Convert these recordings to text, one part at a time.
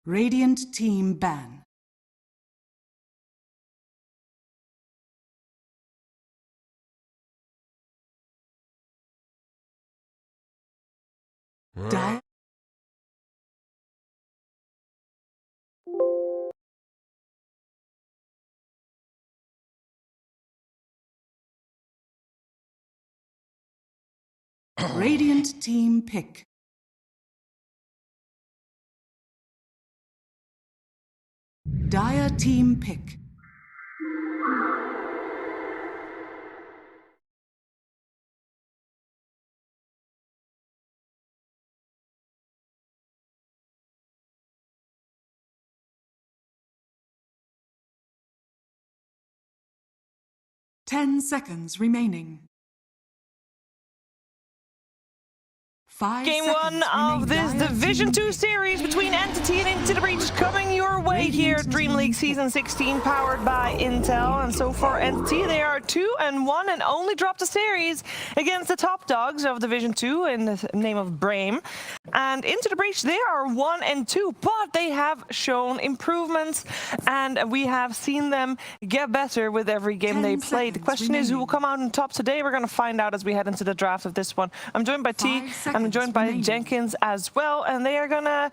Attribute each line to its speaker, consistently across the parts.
Speaker 1: Radiant team ban. Dire. Radiant team pick. Dire team pick. Ten seconds remaining.
Speaker 2: Game 1 of this Division 2 series between Entity and Into the Breach coming your way here at Dream League Season 16, powered by Intel. And so far, Entity, they are 2-1 and only dropped a series against the top dogs of Division 2 in the name of Brame. And Into the Breach, they are 1-2, but they have shown improvements, and we have seen them get better with every game they play. The question is, who will come out on top today? We're going to find out as we head into the draft of this one. I'm joined by T. I'm joined by Jenkins as well, and they're gonna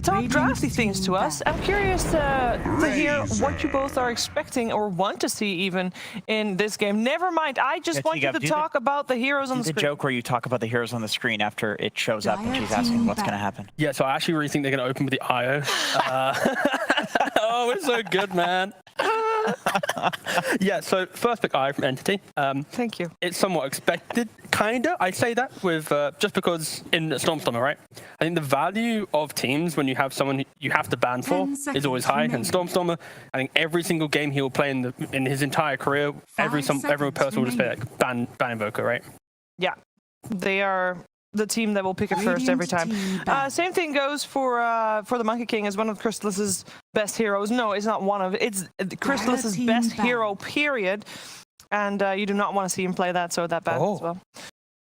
Speaker 2: talk drafty things to us. I'm curious to hear what you both are expecting or want to see even in this game. Never mind, I just want you to talk about the heroes on the screen.
Speaker 3: The joke where you talk about the heroes on the screen after it shows up and she's asking what's gonna happen.
Speaker 4: Yeah, so I actually really think they're gonna open with the IO. Oh, it's so good, man. Yeah, so first pick I from Entity.
Speaker 2: Thank you.
Speaker 4: It's somewhat expected, kinda. I say that with just because in Stormstormer, right? I think the value of teams when you have someone you have to ban for is always high. And Stormstormer, I think every single game he will play in his entire career, every person will just be like ban Invoker, right?
Speaker 2: Yeah, they are the team that will pick it first every time. Same thing goes for the Monkey King as one of Crystallis's best heroes. No, it's not one of it. It's Crystallis's best hero, period. And you do not want to see him play that so that bad as well.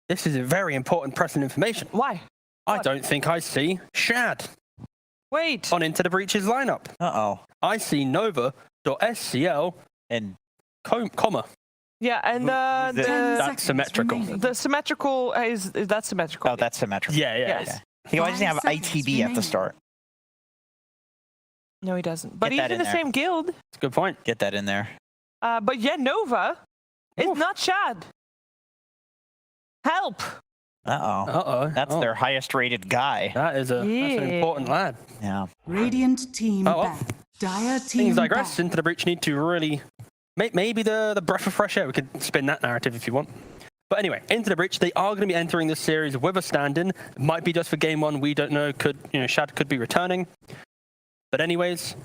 Speaker 4: This is a very important present information.
Speaker 2: Why?
Speaker 4: I don't think I see Shad.
Speaker 2: Wait.
Speaker 4: On Into the Breach's lineup.
Speaker 3: Uh-oh.
Speaker 4: I see Nova.scl
Speaker 3: and
Speaker 4: comma.
Speaker 2: Yeah, and
Speaker 4: that's symmetrical.
Speaker 2: The symmetrical is that symmetrical?
Speaker 3: Oh, that's symmetrical.
Speaker 4: Yeah.
Speaker 2: Yes.
Speaker 3: He doesn't have ITB at the start.
Speaker 2: No, he doesn't. But he's in the same guild.
Speaker 4: That's a good point.
Speaker 3: Get that in there.
Speaker 2: But yeah, Nova is not Shad. Help!
Speaker 3: That's their highest rated guy.
Speaker 4: That is that's an important lad.
Speaker 3: Yeah.
Speaker 1: Radiant team back. Dire team
Speaker 4: things digress. Into the Breach need to really maybe the breath of fresh air. We could spin that narrative if you want. But anyway, Into the Breach, they are going to be entering this series with a stand-in. It might be just for game 1. We don't know. Shad could be returning. But anyways,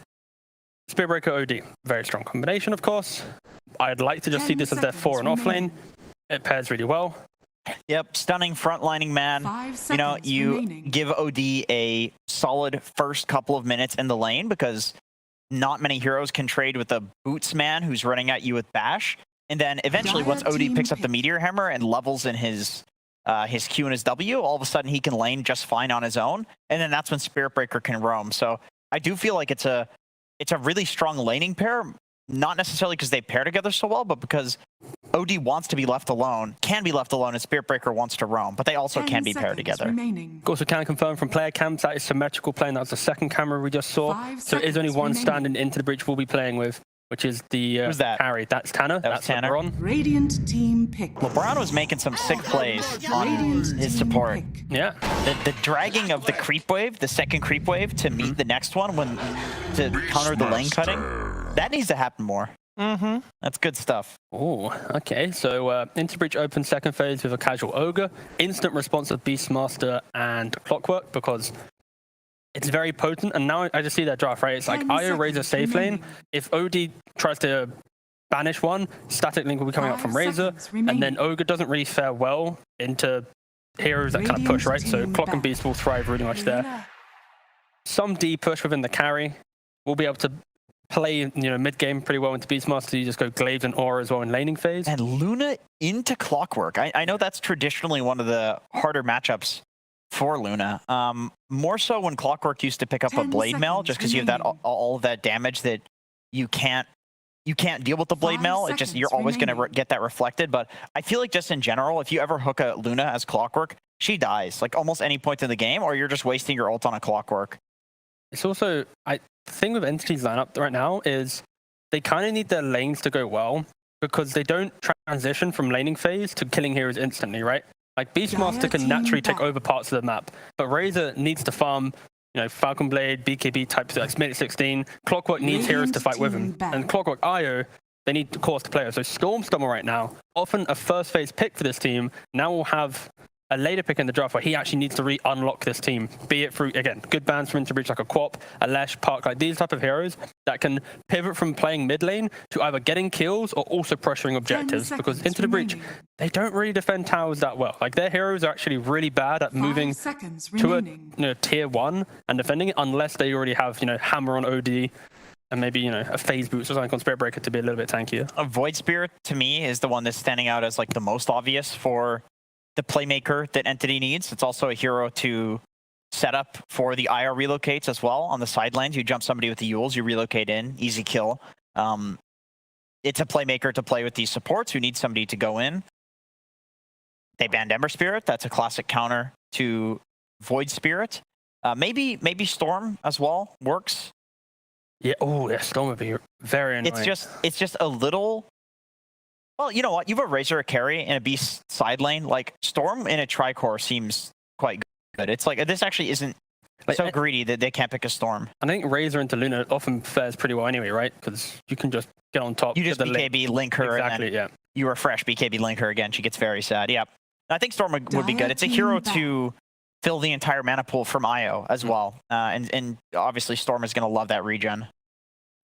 Speaker 4: Spiritbreaker OD, very strong combination, of course. I'd like to just see this as their 4 and off lane. It pairs really well.
Speaker 3: Yep, stunning frontlining man. You give OD a solid first couple of minutes in the lane because not many heroes can trade with a boots man who's running at you with bash. And then eventually, once OD picks up the Meteor Hammer and levels in his Q and his W, all of a sudden he can lane just fine on his own. And then that's when Spiritbreaker can roam. So I do feel like it's a really strong laning pair. Not necessarily because they pair together so well, but because OD wants to be left alone, can be left alone, and Spiritbreaker wants to roam, but they also can be paired together.
Speaker 4: Also can confirm from player cams that is symmetrical playing. That was the second camera we just saw. So it is only one standing Into the Breach we'll be playing with, which is the
Speaker 3: Who's that?
Speaker 4: Harry. That's Tanner. That's
Speaker 3: Tanner.
Speaker 4: LeBron.
Speaker 1: Radiant team pick.
Speaker 3: LeBron was making some sick plays on his support.
Speaker 4: Yeah.
Speaker 3: The dragging of the creep wave, the second creep wave, to meet the next one to counter the lane cutting, that needs to happen more. That's good stuff.
Speaker 4: Oh, okay. So Into the Breach opens second phase with a casual Ogre. Instant response of Beastmaster and Clockwork because it's very potent. And now I just see that draft, right? It's like IO Razor safe lane. If OD tries to banish one, Static Link will be coming up from Razor. And then Ogre doesn't really fare well into heroes that kind of push, right? So Clock and Beast will thrive really much there. Some D push within the carry. We'll be able to play mid-game pretty well into Beastmaster. You just go Glaives and Aura as well in laning phase.
Speaker 3: And Luna into Clockwork. I know that's traditionally one of the harder matchups for Luna. More so when Clockwork used to pick up a
Speaker 1: 10
Speaker 3: blade mail, just because you have that
Speaker 1: remaining.
Speaker 3: all of that damage that you can't deal with the blade
Speaker 1: 5
Speaker 3: mail. It just, you're always going to
Speaker 1: remaining.
Speaker 3: get that reflected. But I feel like just in general, if you ever hook a Luna as Clockwork, she dies like almost any point in the game, or you're just wasting your ult on a Clockwork.
Speaker 4: It's also, the thing with Entity's lineup right now is they kind of need their lanes to go well because they don't transition from laning phase to killing heroes instantly, right? Like Beastmaster can
Speaker 1: team
Speaker 4: naturally take
Speaker 1: back.
Speaker 4: over parts of the map, but Razor needs to farm, you know, Falcon Blade, BKB type, like minute 16. Clockwork needs heroes to fight with him.
Speaker 1: Radiant team
Speaker 4: And Clockwork IO, they need the cores to play with. So Stormstormer right now, often a first phase pick for this team, now will have a later pick in the draft where he actually needs to re-unlock this team, be it through, again, good bans from Interbreach like a Quap, a Lesh, Park, like these type of heroes that can pivot from playing mid lane to either getting kills or also pressuring objectives, because into the breach, they don't really defend towers that well. Like their heroes are actually really bad at
Speaker 1: 5
Speaker 4: moving
Speaker 1: seconds
Speaker 4: to a
Speaker 1: remaining.
Speaker 4: tier 1 and defending it unless they already have, hammer on OD and maybe, a phase boost or something on Spirit Breaker to be a little bit tankier.
Speaker 3: A Void Spirit, to me, is the one that's standing out as like the most obvious for the playmaker that Entity needs. It's also a hero to set up for the IR relocates as well. On the side lanes, you jump somebody with the Euls, you relocate in, easy kill. It's a playmaker to play with these supports who need somebody to go in. They banned Ember Spirit. That's a classic counter to Void Spirit. Maybe Storm as well works.
Speaker 4: Yeah, Storm would be very annoying.
Speaker 3: It's just a little. Well, you know what? You have a Razor, a carry, and a Beast side lane. Like Storm in a Tricore seems quite good. It's like this actually isn't so greedy that they can't pick a Storm.
Speaker 4: I think Razor into Luna often fares pretty well anyway, right? Because you can just get on top.
Speaker 3: You just BKB link her,
Speaker 4: exactly,
Speaker 3: and then
Speaker 4: yeah.
Speaker 3: You refresh BKB link her again. She gets very sad. Yeah, I think Storm would be good. It's a hero to fill the entire mana pool from IO as well, and obviously Storm is going to love that regen.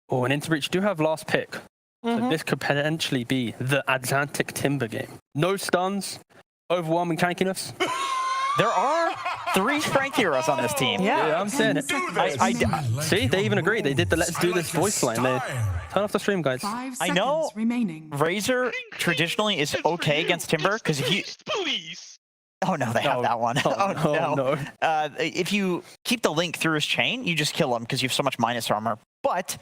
Speaker 4: Oh, and Interbreach do have last pick. So this could potentially be the Atlantic Timber game. No stuns, overwhelming tankiness.
Speaker 3: There are 3 strength heroes on this team.
Speaker 4: Yeah, I'm saying it. See, they even agree. They did the let's do this voice line. They turn off the stream, guys.
Speaker 1: 5
Speaker 3: I know
Speaker 1: seconds remaining.
Speaker 3: Razor traditionally is okay against Timber because if you... Oh no, they have that one. Oh no. If you keep the link through his chain, you just kill him because you have so much minus armor. But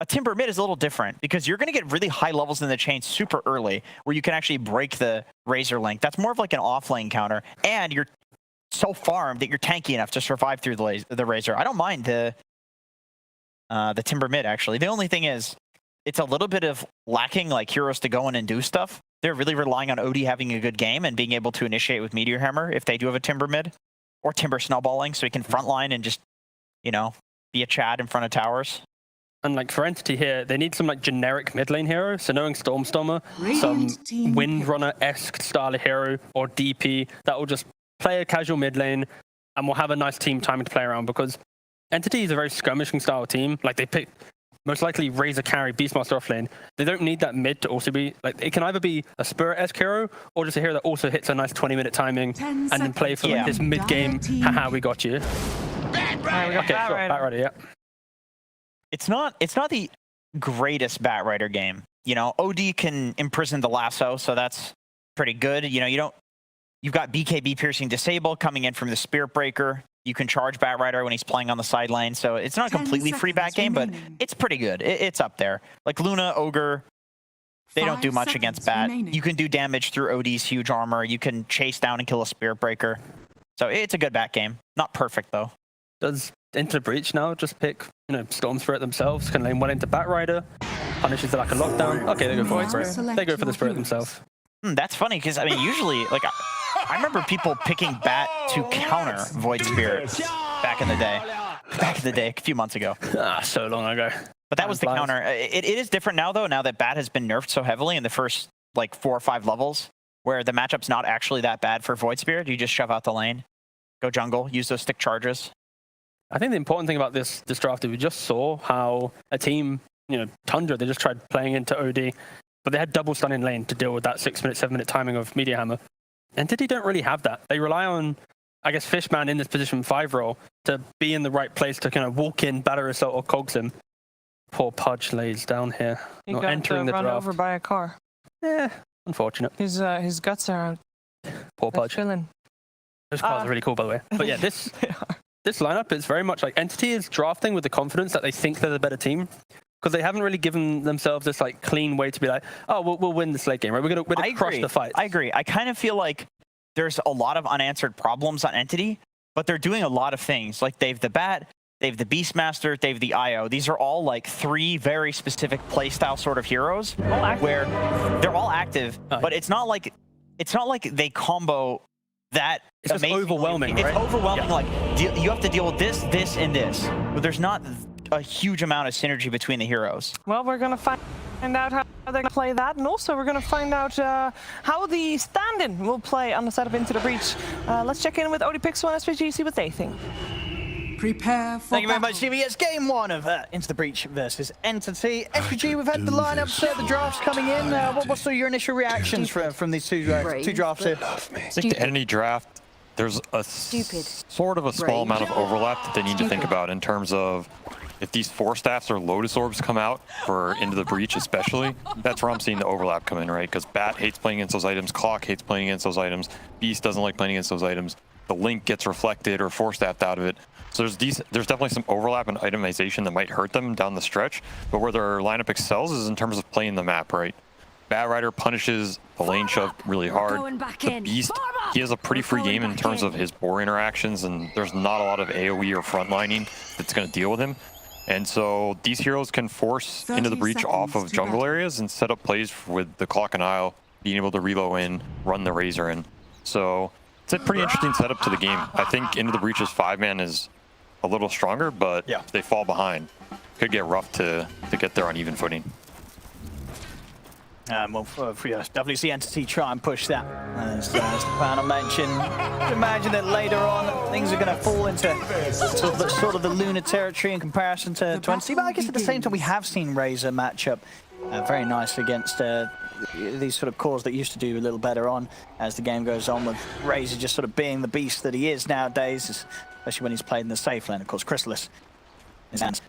Speaker 3: a Timber mid is a little different because you're going to get really high levels in the chain super early where you can actually break the Razor link. That's more of like an off lane counter, and you're so farmed that you're tanky enough to survive through the Razor. I don't mind the Timber mid, actually. The only thing is it's a little bit of lacking like heroes to go in and do stuff. They're really relying on OD having a good game and being able to initiate with Meteor Hammer if they do have a Timber mid, or Timber snowballing so he can frontline and just, be a Chad in front of towers.
Speaker 4: And like for Entity here, they need some like generic mid lane hero. So knowing Stormstormer, some Windrunner-esque style of hero or DP that will just play a casual mid lane and will have a nice team timing to play around, because Entity is a very skirmishing style team. Like they pick most likely Razor carry Beastmaster off lane. They don't need that mid to also be like, it can either be a Spirit-esque hero or just a hero that also hits a nice 20-minute timing and then play for like this mid game. Haha, we got you. Okay, sure. Batrider, yeah.
Speaker 3: It's not the greatest Batrider game. OD can imprison the lasso, so that's pretty good. You've got BKB piercing disable coming in from the Spirit Breaker. You can charge Batrider when he's playing on the side lane, so it's not a completely free bat game, but it's pretty good. It's up there. Like Luna, Ogre, they don't do much against Bat. You can do damage through OD's huge armor. You can chase down and kill a Spirit Breaker. So it's a good bat game. Not perfect, though.
Speaker 4: Does Into Breach now just pick, Storm Spirit themselves, can lane well into Batrider, punishes it like a lockdown? Okay, they go for it. They go for the Spirit themselves.
Speaker 3: That's funny, because, usually, like, I remember people picking Bat to counter Void Spirit back in the day. A few months ago.
Speaker 4: So long ago.
Speaker 3: But that was the counter. It is different now, though, now that Bat has been nerfed so heavily in the first, 4 or 5 levels, where the matchup's not actually that bad for Void Spirit. You just shove out the lane, go jungle, use those stick charges.
Speaker 4: I think the important thing about this draft is we just saw how a team, Tundra, they just tried playing into OD, but they had double stun in lane to deal with that 6-minute, 7-minute timing of Meteor Hammer. Entity don't really have that. They rely on, I guess, Fishman in this position 5 role to be in the right place to kind of walk in, batter assault, or cogs him. Poor Pudge lays down here,
Speaker 2: he
Speaker 4: not
Speaker 2: got
Speaker 4: entering the
Speaker 2: run
Speaker 4: draft.
Speaker 2: Over by a car.
Speaker 4: Yeah, unfortunate.
Speaker 2: His guts are out.
Speaker 4: Poor Pudge.
Speaker 2: Chilling.
Speaker 4: Those cards are really cool, by the way. But yeah, this lineup is very much like Entity is drafting with the confidence that they think they're the better team. Because they haven't really given themselves this like clean way to be like, oh, we'll win this late game, right? We're gonna crush the fight.
Speaker 3: I agree. I kind of feel like there's a lot of unanswered problems on Entity, but they're doing a lot of things. Like they have the Bat, they have the Beastmaster, they have the IO. These are all like 3 very specific playstyle sort of heroes where they're all active, but it's not like they combo that.
Speaker 4: It's just overwhelming, right?
Speaker 3: It's overwhelming. Like you have to deal with this, this, and this, but there's not a huge amount of synergy between the heroes.
Speaker 2: Well, we're going to find out how they're going to play that, and also we're going to find out how the stand-in will play on the setup Into the Breach. Let's check in with OD Pixel and SPG, see what they think.
Speaker 1: Prepare for
Speaker 5: Thank you very much,
Speaker 1: battle.
Speaker 5: Jimmy. It's game 1 of Into the Breach versus Entity. SPG, we've had the lineups, the drafts coming in. What's your initial reactions from these two drafts here?
Speaker 6: I think the Entity draft, there's a sort of a small amount of overlap that they need to think about in terms of if these 4 staffs or Lotus Orbs come out for Into the Breach especially, that's where I'm seeing the overlap come in, right? Because Bat hates playing against those items, Clock hates playing against those items, Beast doesn't like playing against those items, the Link gets reflected or 4-staffed out of it. So there's definitely some overlap and itemization that might hurt them down the stretch, but where their lineup excels is in terms of playing the map, right? Bat Rider punishes the lane shove really hard. The Beast, he has a pretty free game in terms of his board interactions, and there's not a lot of AoE or frontlining that's going to deal with him. And so these heroes can force Into the Breach off of jungle areas and set up plays with the Clock and Isle, being able to reload in, run the Razor in. So it's a pretty interesting setup to the game. I think Into the Breach's 5-man is a little stronger, but if they fall behind, could get rough to get there on even footing.
Speaker 5: Well, definitely see Entity try and push that. As the panel mentioned, imagine that later on things are going to fall into sort of the lunar territory in comparison to Entity. But I guess at the same time, we have seen Razor match up very nicely against these sort of cores that used to do a little better on as the game goes on, with Razor just sort of being the beast that he is nowadays, especially when he's played in the safe lane. Of course, Chrysalis is hands.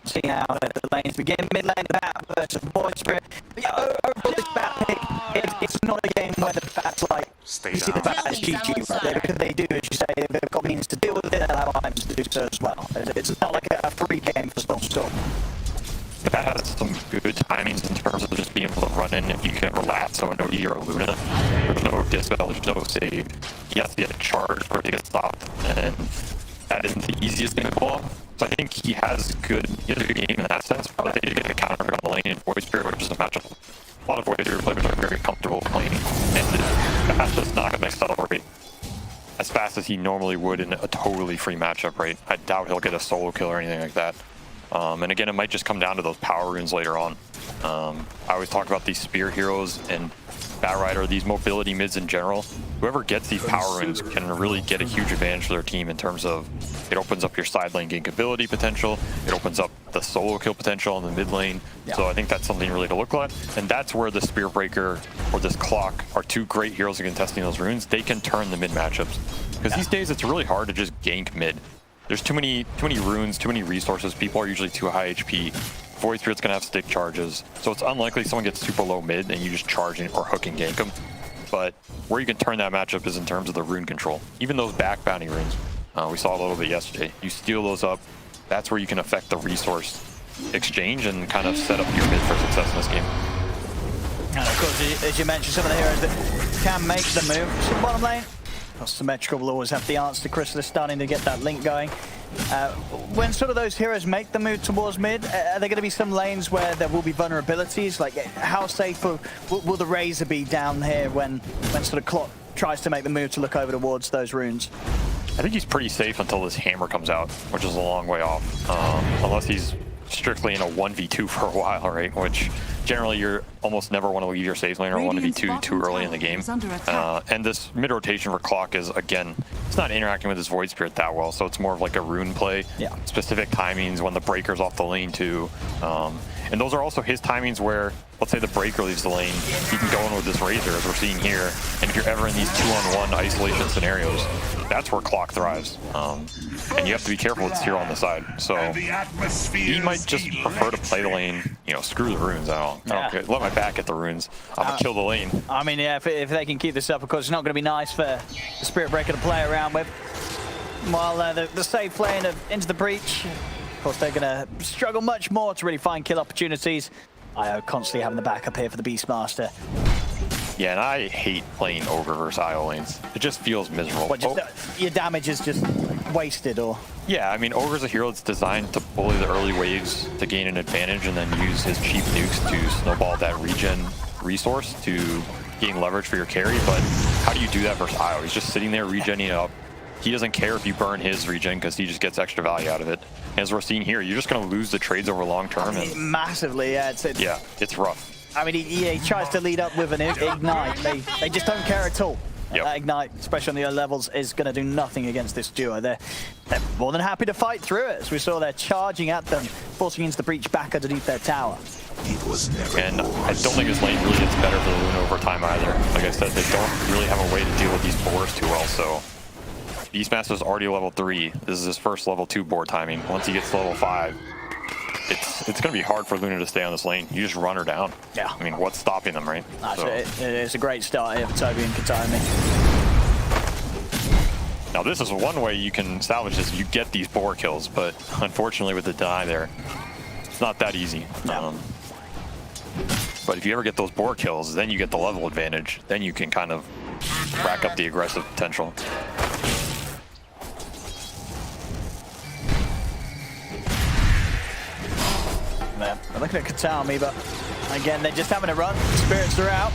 Speaker 5: See how the lanes begin. Mid lane, the Bat versus Void Spirit. But yeah, overall, this Bat pick, it's not a game where the Bat's like, you see the Bat as GG, right? Because they do, as you say, they've got means to deal with it, they'll have items to do so as well. It's not like a free game for Storm.
Speaker 6: The Bat has some good timings in terms of just being able to run in if you can relapse on an OD or a Luna. There's no dispel, there's no save. He has to get a charge for it to get stopped, and that isn't the easiest thing to pull off. So I think he has a good game in that sense, but they get a counter on the lane in Void Spirit, which is a matchup a lot of Void Spirit players are very comfortable playing, and that's just not going to accelerate as fast as he normally would in a totally free matchup, right? I doubt he'll get a solo kill or anything like that. And again, it might just come down to those power runes later on. I always talk about these spear heroes and Bat Rider, these mobility mids in general. Whoever gets these power runes can really get a huge advantage for their team in terms of it opens up your side lane gank ability potential, it opens up the solo kill potential in the mid lane. So I think that's something really to look at. And that's where the Spear Breaker or this Clock are 2 great heroes in contesting those runes. They can turn the mid matchups. Because these days it's really hard to just gank mid. There's too many runes, too many resources. People are usually too high HP. Void Spirit's gonna have stick charges, so it's unlikely someone gets super low mid and you just charge in or hook and gank them. But where you can turn that matchup is in terms of the rune control. Even those back bounty runes, we saw a little bit yesterday. You steal those up, that's where you can affect the resource exchange and kind of set up your mid for success in this game.
Speaker 5: And of course, as you mentioned, some of the heroes that can make the move to the bottom lane. Symmetrical will always have the answer to Chrysalis starting to get that link going. When sort of those heroes make the move towards mid, are there going to be some lanes where there will be vulnerabilities? Like, how safe will the Razor be down here when sort of Clock tries to make the move to look over towards those runes?
Speaker 6: I think he's pretty safe until this hammer comes out, which is a long way off. Unless he's strictly in a 1v2 for a while, right? Which generally you're almost never want to leave your safe lane or 1v2 too early in the game. And this mid rotation for Clock is, again, it's not interacting with his Void Spirit that well, so it's more of like a rune play. Specific timings when the breaker's off the lane too. And those are also his timings where, let's say the breaker leaves the lane, he can go in with this Razor, as we're seeing here. And if you're ever in these 2-on-1 isolation scenarios, that's where Clock thrives. And you have to be careful with this hero on the side. So he might just prefer to play the lane, you know, screw the runes. I don't care. Let my back at the runes. I'm gonna kill the lane.
Speaker 5: I mean, yeah, if they can keep this up, of course, it's not going to be nice for the Spirit Breaker to play around with. While the safe lane of Into the Breach, of course, they're going to struggle much more to really find kill opportunities. IO constantly having the backup here for the Beastmaster.
Speaker 6: Yeah, and I hate playing Ogre versus IO lanes. It just feels miserable.
Speaker 5: What, your damage is just wasted, or?
Speaker 6: Yeah, I mean, Ogre's a hero that's designed to bully the early waves to gain an advantage and then use his cheap nukes to snowball that regen resource to gain leverage for your carry. But how do you do that versus IO? He's just sitting there regenning up. He doesn't care if you burn his regen because he just gets extra value out of it. And as we're seeing here, you're just going to lose the trades over long term. And
Speaker 5: massively, yeah.
Speaker 6: It's rough.
Speaker 5: I mean, he tries to lead up with an Ignite. They just don't care at all.
Speaker 6: Yep.
Speaker 5: That Ignite, especially on the early levels, is going to do nothing against this duo. They're more than happy to fight through it. As we saw, they're charging at them, forcing Into the Breach back underneath their tower.
Speaker 6: And I don't think this lane really gets better for the Luna over time either. Like I said, they don't really have a way to deal with these boars too well, so Beastmaster's already level 3. This is his first level 2 board timing. Once he gets to level 5, it's going to be hard for Luna to stay on this lane. You just run her down. Yeah. I mean, what's stopping them, right?
Speaker 5: So it's a great start here for Toby and Katami.
Speaker 6: Now, this is one way you can salvage this. You get these boar kills, but unfortunately with the deny there, it's not that easy.
Speaker 5: No.
Speaker 6: But if you ever get those boar kills, then you get the level advantage. Then you can kind of rack up the aggressive potential.
Speaker 5: Yeah, I'm looking at Katami, but again, they're just having a run. Spirits are out.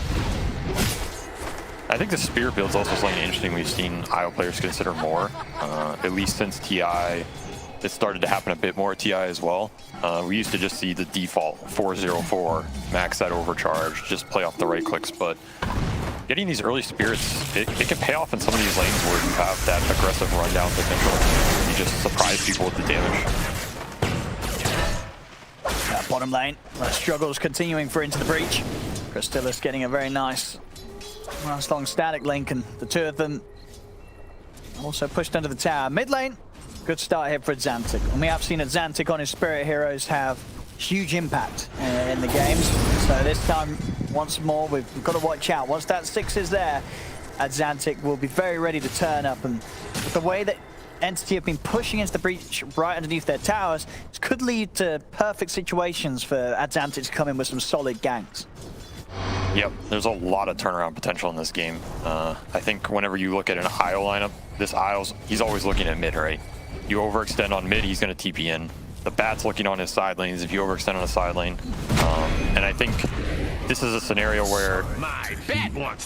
Speaker 6: I think the Spear build's also something interesting we've seen IO players consider more, at least since TI. It started to happen a bit more at TI as well. We used to just see the default 404, max that overcharge, just play off the right clicks, but getting these early Spirits, it can pay off in some of these lanes where you have that aggressive rundown potential. You just surprise people with the damage.
Speaker 5: Bottom lane, struggles continuing for Into the Breach. Crystallis getting a very nice long static link, and the two of them also pushed under the tower. Mid lane, good start here for Xantic. And we have seen Xantic on his Spirit Heroes have huge impact in the games. So this time, once more, we've got to watch out. Once that 6 is there, Xantic will be very ready to turn up. And with the way that Entity have been pushing Into the Breach right underneath their towers, this could lead to perfect situations for Xantic to come in with some solid ganks.
Speaker 6: Yep, there's a lot of turnaround potential in this game. I think whenever you look at an IO lineup, this IO's, he's always looking at mid, right? You overextend on mid, he's going to TP in. The Bat's looking on his side lanes if you overextend on a side lane. And I think this is a scenario where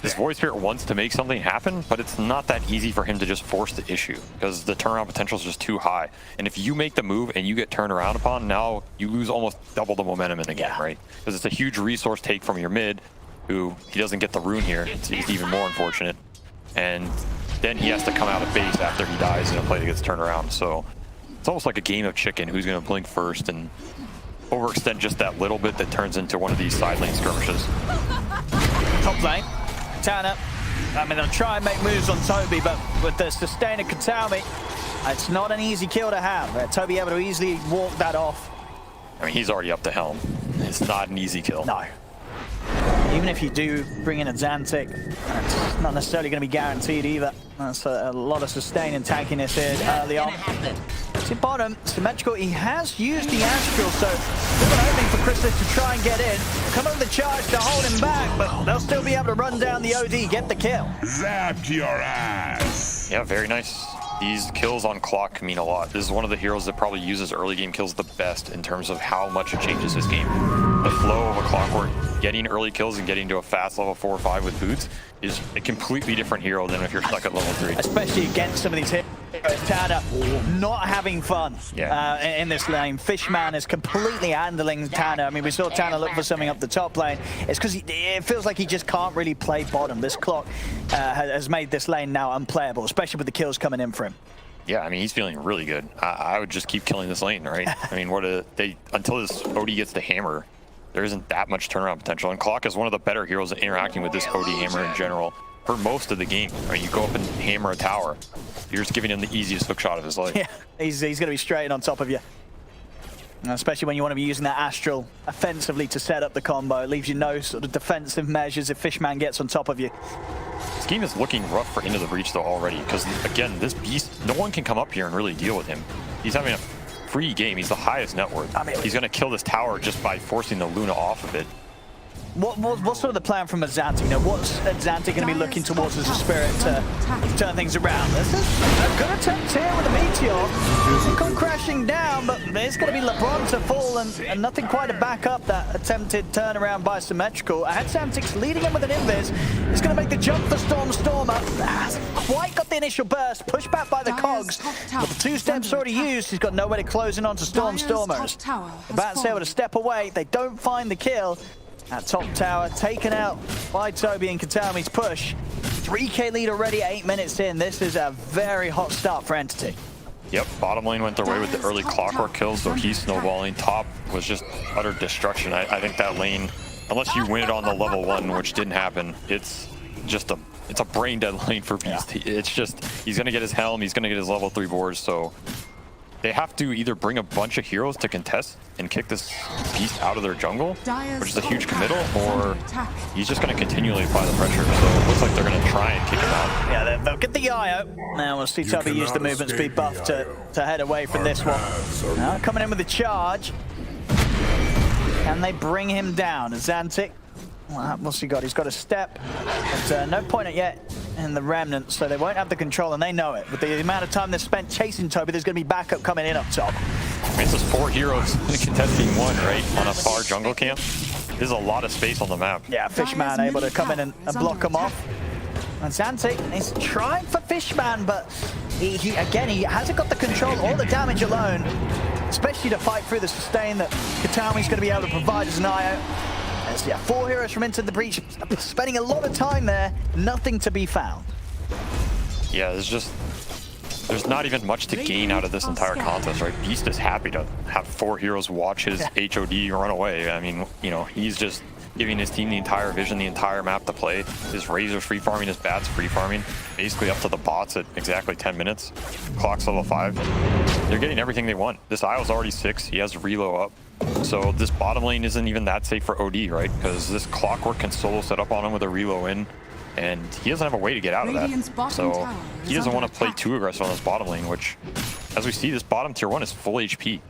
Speaker 6: this Void Spirit wants to make something happen, but it's not that easy for him to just force the issue because the turnaround potential is just too high. And if you make the move and you get turned around upon, now you lose almost double the momentum in the game, right? Because it's a huge resource take from your mid, who he doesn't get the rune here. It's even more unfortunate. And then he has to come out of base after he dies in a play that gets turned around. So it's almost like a game of chicken. Who's going to blink first and overextend just that little bit that turns into one of these side lane skirmishes.
Speaker 5: Top lane, Tana. I mean, they'll try and make moves on Toby, but with the sustain of Katami, it's not an easy kill to have. Toby able to easily walk that off.
Speaker 6: I mean, he's already up the helm. It's not an easy kill.
Speaker 5: No. Even if you do bring in a Xantic, it's not necessarily going to be guaranteed either. That's a lot of sustain and tankiness here early on. See bottom, symmetrical, he has used the Astral, so there's an opening for Crystallis to try and get in. Come over the charge to hold him back, but they'll still be able to run down the OD, get the kill.
Speaker 7: Zapped your ass.
Speaker 6: Yeah, very nice. These kills on clock mean a lot. This is one of the heroes that probably uses early game kills the best in terms of how much it changes his game. The flow of a Clockwork, getting early kills and getting to a fast level 4 or 5 with boots is a completely different hero than if you're stuck at level 3.
Speaker 5: Especially against some of these heroes. Tana not having fun in this lane. Fishman is completely handling Tana. I mean, we saw Tana look for something up the top lane. It's because it feels like he just can't really play bottom. This clock has made this lane now unplayable, especially with the kills coming in for him.
Speaker 6: Yeah, I mean, he's feeling really good. I would just keep killing this lane, right? I mean, until this OD gets the hammer, there isn't that much turnaround potential. And Clock is one of the better heroes at interacting with this OD hammer in general for most of the game. I mean, you go up and hammer a tower, you're just giving him the easiest hook shot of his life.
Speaker 5: Yeah, he's going to be straight on top of you. Especially when you want to be using that Astral offensively to set up the combo. It leaves you no sort of defensive measures if Fishman gets on top of you.
Speaker 6: This game is looking rough for Into the Breach, though, already. Because, again, this beast, no one can come up here and really deal with him. He's having a free game. He's the highest net worth. I mean, he's going to kill this tower just by forcing the Luna off of it.
Speaker 5: What's sort of the plan from Azanti? You know, what's Azanti going to be looking towards as a spirit to turn things around? This is a good attempt here with a Meteor. Come crashing down, but there's going to be LeBron to fall and nothing quite to back up that attempted turnaround by Symmetrical. I had Samtix leading him with an invis. It's going to make the jump for Stormer. Hasn't quite got the initial burst, pushed back by the cogs. But the 2 steps already used, he's got nowhere to close in onto Stormers. The Bats able to step away. They don't find the kill. That top tower taken out by Toby and Katami's push. 3K lead already 8 minutes in. This is a very hot start for Entity.
Speaker 6: Yep, bottom lane went their way with the early Clockwork kills, so he's snowballing. Top was just utter destruction. I think that lane, unless you win it on the level 1, which didn't happen, it's a brain dead lane for Beast. Yeah. It's just, he's gonna get his helm, he's gonna get his level 3 boards, so they have to either bring a bunch of heroes to contest and kick this beast out of their jungle, which is a huge committal, or he's just going to continually apply the pressure. So it looks like they're going to try and kick him out.
Speaker 5: Yeah, they'll get the eye out. Now we'll see Toby use the movement speed buff to head away from this one. Now coming in with the charge. Can they bring him down? Xantic, what's he got? He's got a step, but no point at yet in the Remnant, so they won't have the control, and they know it. With the amount of time they've spent chasing Toby, there's going to be backup coming in up top.
Speaker 6: I mean, it's just 4 heroes contesting 1, right, on a far jungle camp. There's a lot of space on the map.
Speaker 5: Yeah, Fishman able to come in and block him off. And Xantic is trying for Fishman, but he hasn't got the control or the damage alone, especially to fight through the sustain that Katami's going to be able to provide as an eye out. Yeah, 4 heroes from Into the Breach, spending a lot of time there, nothing to be found.
Speaker 6: Yeah, there's not even much to gain out of this entire contest, right? Beast is happy to have 4 heroes watch his HOD run away. I mean, you know, he's just giving his team the entire vision, the entire map to play. His Razor's free farming, his Bat's free farming, basically up to the bots at exactly 10 minutes. Clock's level 5. They're getting everything they want. This Isle's already 6, he has Relo up. So this bottom lane isn't even that safe for OD, right? Because this Clockwork can solo set up on him with a Relo in, and he doesn't have a way to get out of that. So he doesn't want to play too aggressive on this bottom lane, which, as we see, this bottom tier 1 is full HP.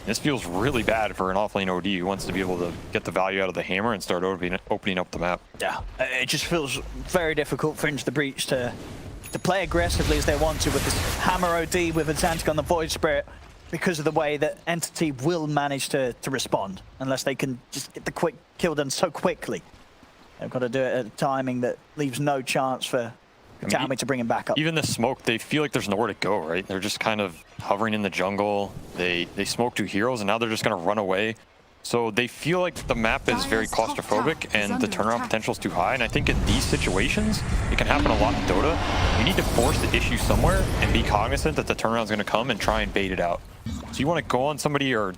Speaker 6: This feels really bad for an offlane OD who wants to be able to get the value out of the hammer and start opening up the map.
Speaker 5: Yeah, it just feels very difficult for Into the Breach to play aggressively as they want to with this hammer OD with Azantic on the Void Spirit, because of the way that Entity will manage to respond, unless they can just get the quick kill done so quickly. They've got to do it at a timing that leaves no chance for Katami to bring him back up.
Speaker 6: Even the smoke, they feel like there's nowhere to go, right? They're just kind of hovering in the jungle. They smoke 2 heroes, and now they're just going to run away. So they feel like the map is very claustrophobic, and the turnaround potential is too high. And I think in these situations, it can happen a lot in Dota. You need to force the issue somewhere and be cognizant that the turnaround is going to come and try and bait it out. So you want to go on somebody or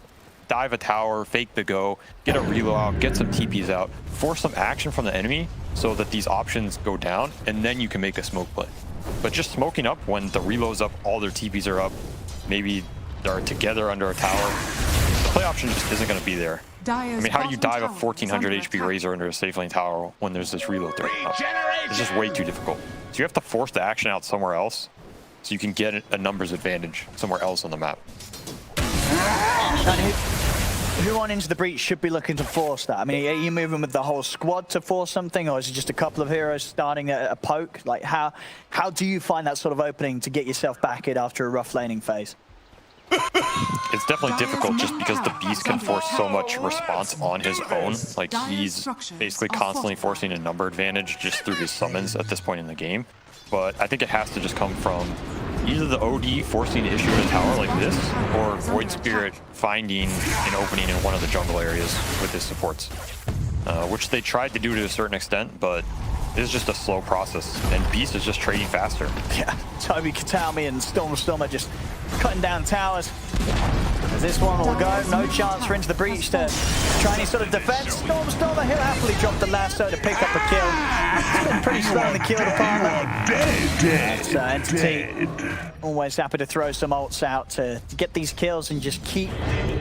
Speaker 6: dive a tower, fake the go, get a reload out, get some TPs out, force some action from the enemy so that these options go down, and then you can make a smoke play. But just smoking up when the reload's up, all their TPs are up, maybe they're together under a tower, the play option just isn't going to be there. I mean, how do you dive a 1400 HP Razor under a safe lane tower when there's this reload threat? It's just way too difficult. So you have to force the action out somewhere else so you can get a numbers advantage somewhere else on the map.
Speaker 5: And who on Into the Breach should be looking to force that? I mean, are you moving with the whole squad to force something, or is it just a couple of heroes starting a poke? Like, how do you find that sort of opening to get yourself back in after a rough laning phase?
Speaker 6: It's definitely difficult just because the Beast can force so much response on his own. Like, he's basically constantly forcing a number advantage just through his summons at this point in the game. But I think it has to just come from either the OD forcing the issue in a tower like this, or Void Spirit finding an opening in one of the jungle areas with his supports. Which they tried to do to a certain extent, but It's just a slow process, and Beast is just trading faster.
Speaker 5: Yeah, Toby Katami and Stormer just cutting down towers. As this one will go, no chance for Into the Breach to try any sort of defense. Stormer, he'll happily drop the lasso to pick up a kill. It's been pretty slow in the kill department. That's Entity always happy to throw some ults out to get these kills and just keep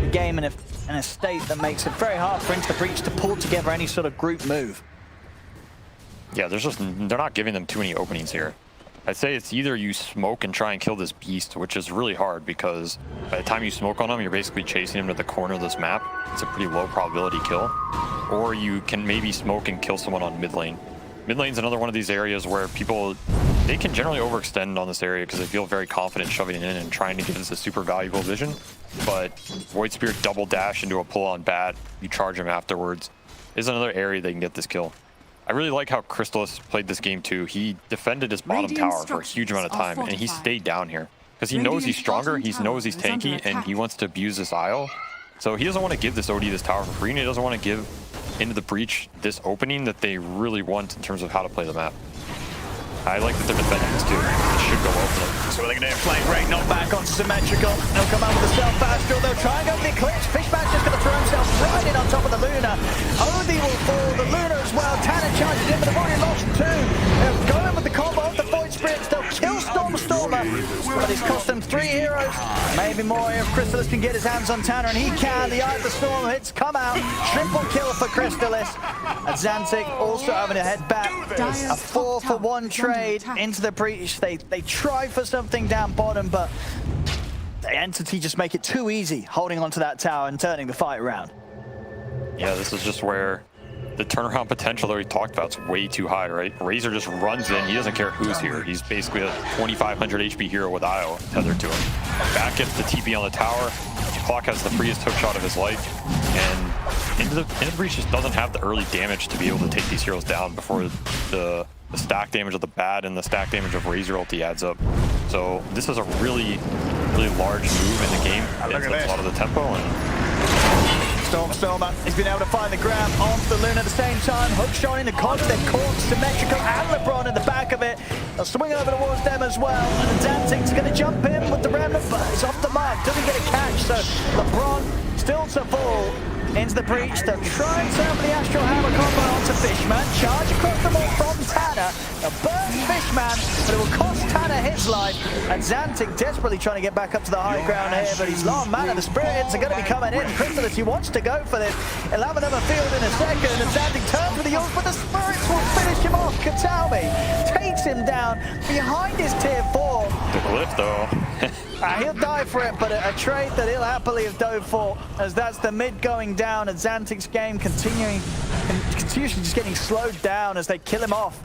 Speaker 5: the game in a state that makes it very hard for Into the Breach to pull together any sort of group move.
Speaker 6: Yeah, they're not giving them too many openings here. I'd say it's either you smoke and try and kill this Beast, which is really hard because by the time you smoke on him, you're basically chasing him to the corner of this map. It's a pretty low probability kill. Or you can maybe smoke and kill someone on mid lane. Mid lane's another one of these areas where people, they can generally overextend on this area because they feel very confident shoving it in and trying to give us a super valuable vision. But Void Spirit double dash into a pull on bat, you charge him afterwards, is another area they can get this kill. I really like how Crystallis played this game too. He defended his bottom tower for a huge amount of time, and he stayed down here because he knows he's stronger, he knows he's tanky, and he wants to abuse this Isle. So he doesn't want to give this OD this tower for free, and he doesn't want to give Into the Breach this opening that they really want in terms of how to play the map. I like that they're defending this too. It should go well for them.
Speaker 5: So they're going to flame break, knock back onto Symmetrical. They'll come out with a self-astral. They'll try and go for the Eclipse. Fishman's just going to throw himself right in on top of the Luna. Odie will fall, the Luna as well. Tanner charges in, but they've already lost two. They're going with the combo of the Void Spirits. They'll kill Stormer, but it's cost them 3 heroes. Maybe more if Crystallis can get his hands on Tanner, and he can. The Eye of the Storm hits come out. Triple kill for Crystallis. And Xantic also having to head back. A 4-for-1 trade into the Breach. They try for something down bottom, but the Entity just make it too easy holding onto that tower and turning the fight around.
Speaker 6: Yeah, this is just where the turnaround potential that we talked about is way too high, right? Razor just runs in. He doesn't care who's here. He's basically a 2,500 HP hero with Io tethered to him. Back gets the TP on the tower. Clock has the freest hook shot of his life. And Into the Breach just doesn't have the early damage to be able to take these heroes down before the stack damage of the Bat and the stack damage of Razor ulti adds up. So this is a really large move in the game. It takes a lot of the tempo. And
Speaker 5: Stormer, he's been able to find the grab onto the Luna at the same time. Hook shot in the corner, they're caught Symmetrical and LeBron in the back of it. They'll swing over towards them as well. And Xantic's going to jump in with the Remnant, but it's off the mark. Doesn't get a catch, so LeBron still to fall into the Breach. They'll try and turn for the Astral Hammer combo onto Fishman. Charge across the wall from Tanner. They'll burn Fishman, but it will cost Tanner his life. And Xantic desperately trying to get back up to the high ground here, but he's low mana. The Spirits are going to be coming in. Crystallis, he wants to go for this. He'll have another field in a second, and Xantic turns for the ult, but the Spirits will finish him off. Katami takes him down behind his tier 4.
Speaker 6: the glyph though.
Speaker 5: He'll die for it, but a trade that he'll happily have dove for, as that's the mid going down, and Xantic's game continuously just getting slowed down as they kill him off.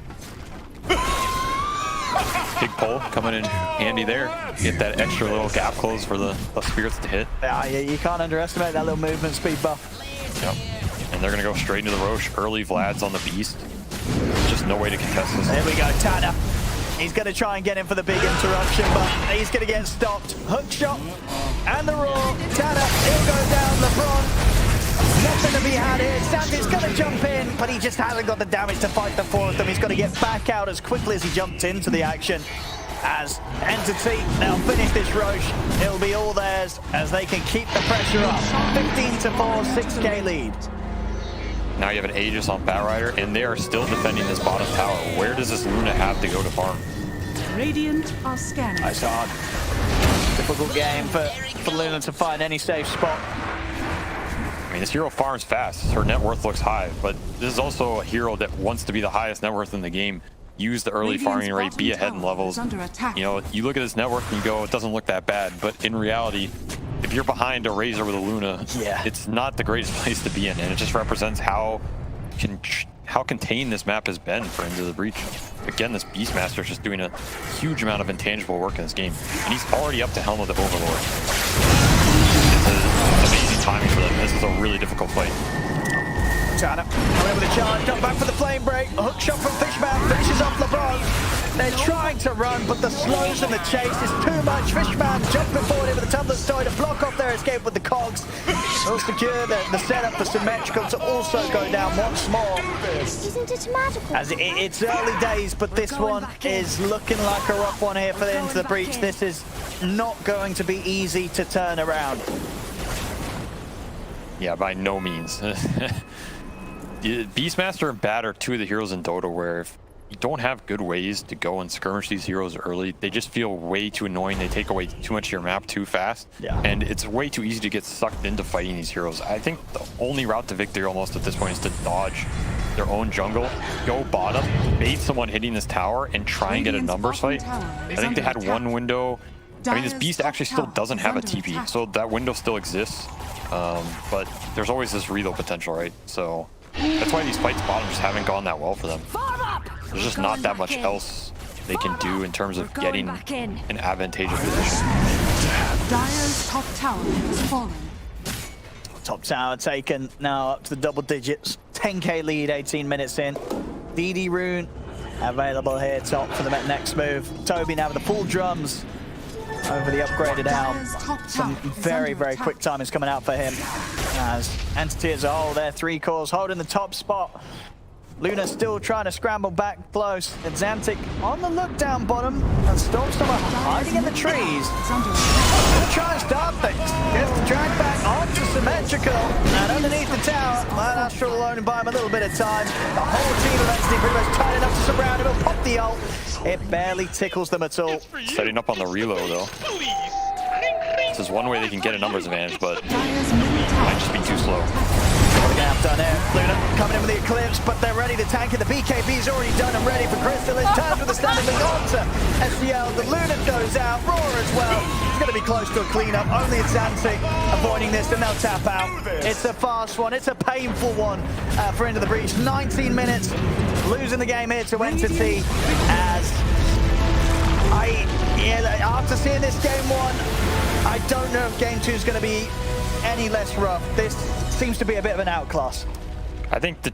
Speaker 6: Big pull coming in handy there. Get that extra little gap close for the spirits to hit.
Speaker 5: Yeah, you can't underestimate that little movement speed buff.
Speaker 6: Yep. And they're gonna go straight into the Roche. Early Vlad's on the Beast. There's just no way to contest this.
Speaker 5: There we go, Tanner. He's going to try and get in for the big interruption, but he's going to get stopped. Hook shot and the roar. Tanner, he'll go down. LeBron, nothing to be had here. Sandy's going to jump in, but he just hasn't got the damage to fight the four of them. He's got to get back out as quickly as he jumped into the action. As Entity, they'll finish this Roche. It'll be all theirs as they can keep the pressure up. 15-4, 6K lead.
Speaker 6: Now you have an Aegis on Batrider, and they are still defending this bottom tower. Where does this Luna have to go to farm?
Speaker 1: Radiant are scanning.
Speaker 5: It's hard. Difficult game for Luna to find any safe spot.
Speaker 6: I mean, this hero farms fast. Her net worth looks high, but this is also a hero that wants to be the highest net worth in the game. Use the early farming rate, be ahead in levels. You know, you look at this net worth and you go, it doesn't look that bad, but in reality, if you're behind a Razor with a Luna, it's not the greatest place to be in, and it just represents how contained this map has been for Into the Breach. Again, this Beastmaster is just doing a huge amount of intangible work in this game, and he's already up to Helm of the Overlord. It's amazing timing for them. This is a really difficult fight.
Speaker 5: Tanner, able to charge, come back for the flame break. A hook shot from Fishman, finishes off LeBron. They're trying to run, but the slows and the chase is too much. Fishman jumping forward with the tumbler story to block off their escape with the cogs. Will secure the setup for Symmetrical to also go down once more.
Speaker 8: Isn't it magical?
Speaker 5: As it's early days, but this one is looking like a rough one here for the Into the Breach. This is not going to be easy to turn around.
Speaker 6: Yeah, by no means. Beastmaster and Bat are two of the heroes in Dota where if you don't have good ways to go and skirmish these heroes early, they just feel way too annoying. They take away too much of your map too fast.
Speaker 5: Yeah.
Speaker 6: And it's way too easy to get sucked into fighting these heroes. I think the only route to victory almost at this point is to dodge their own jungle, go bottom, bait someone hitting this tower, and try and get a numbers fight. I think they had one window. I mean, this Beast actually still doesn't have a TP, so that window still exists. But there's always this reload potential, right? So that's why these fights bottom just haven't gone that well for them. There's just not that much else they can do in terms of getting an advantageous position.
Speaker 1: Dire's top tower has fallen.
Speaker 5: Top tower taken now up to the double digits. 10k lead, 18 minutes in. DD Rune available here top for the next move. Toby now with the full drums over the upgraded Elm. Some very quick time is coming out for him. As Entity as a whole, their 3 cores holding the top spot. Luna still trying to scramble back close. And Xantic on the look down bottom. And Stormstormer hiding in the trees. Gonna try and start things. Gets the drag back onto Symmetrical. And underneath the tower, Man Astral alone and buy him a little bit of time. The whole team of Entity pretty much tight enough to surround him. He'll pop the ult. It barely tickles them at all.
Speaker 6: Setting up on the reload though. This is one way they can get a numbers advantage, but might just be too slow.
Speaker 5: What they have done here. Luna coming in with the Eclipse, but they're ready to tank it. The BKB is already done and ready for Crystal. It's time for the standard move onto SCL. The Luna goes out. Roar as well. It's going to be close to a cleanup. Only Xantic avoiding this, and they'll tap out. It's a fast one. It's a painful one for Into the Breach. 19 minutes. Losing the game here to Entity as after seeing this game 1, I don't know if game 2 is going to be any less rough. This seems to be a bit of an outclass.
Speaker 6: I think the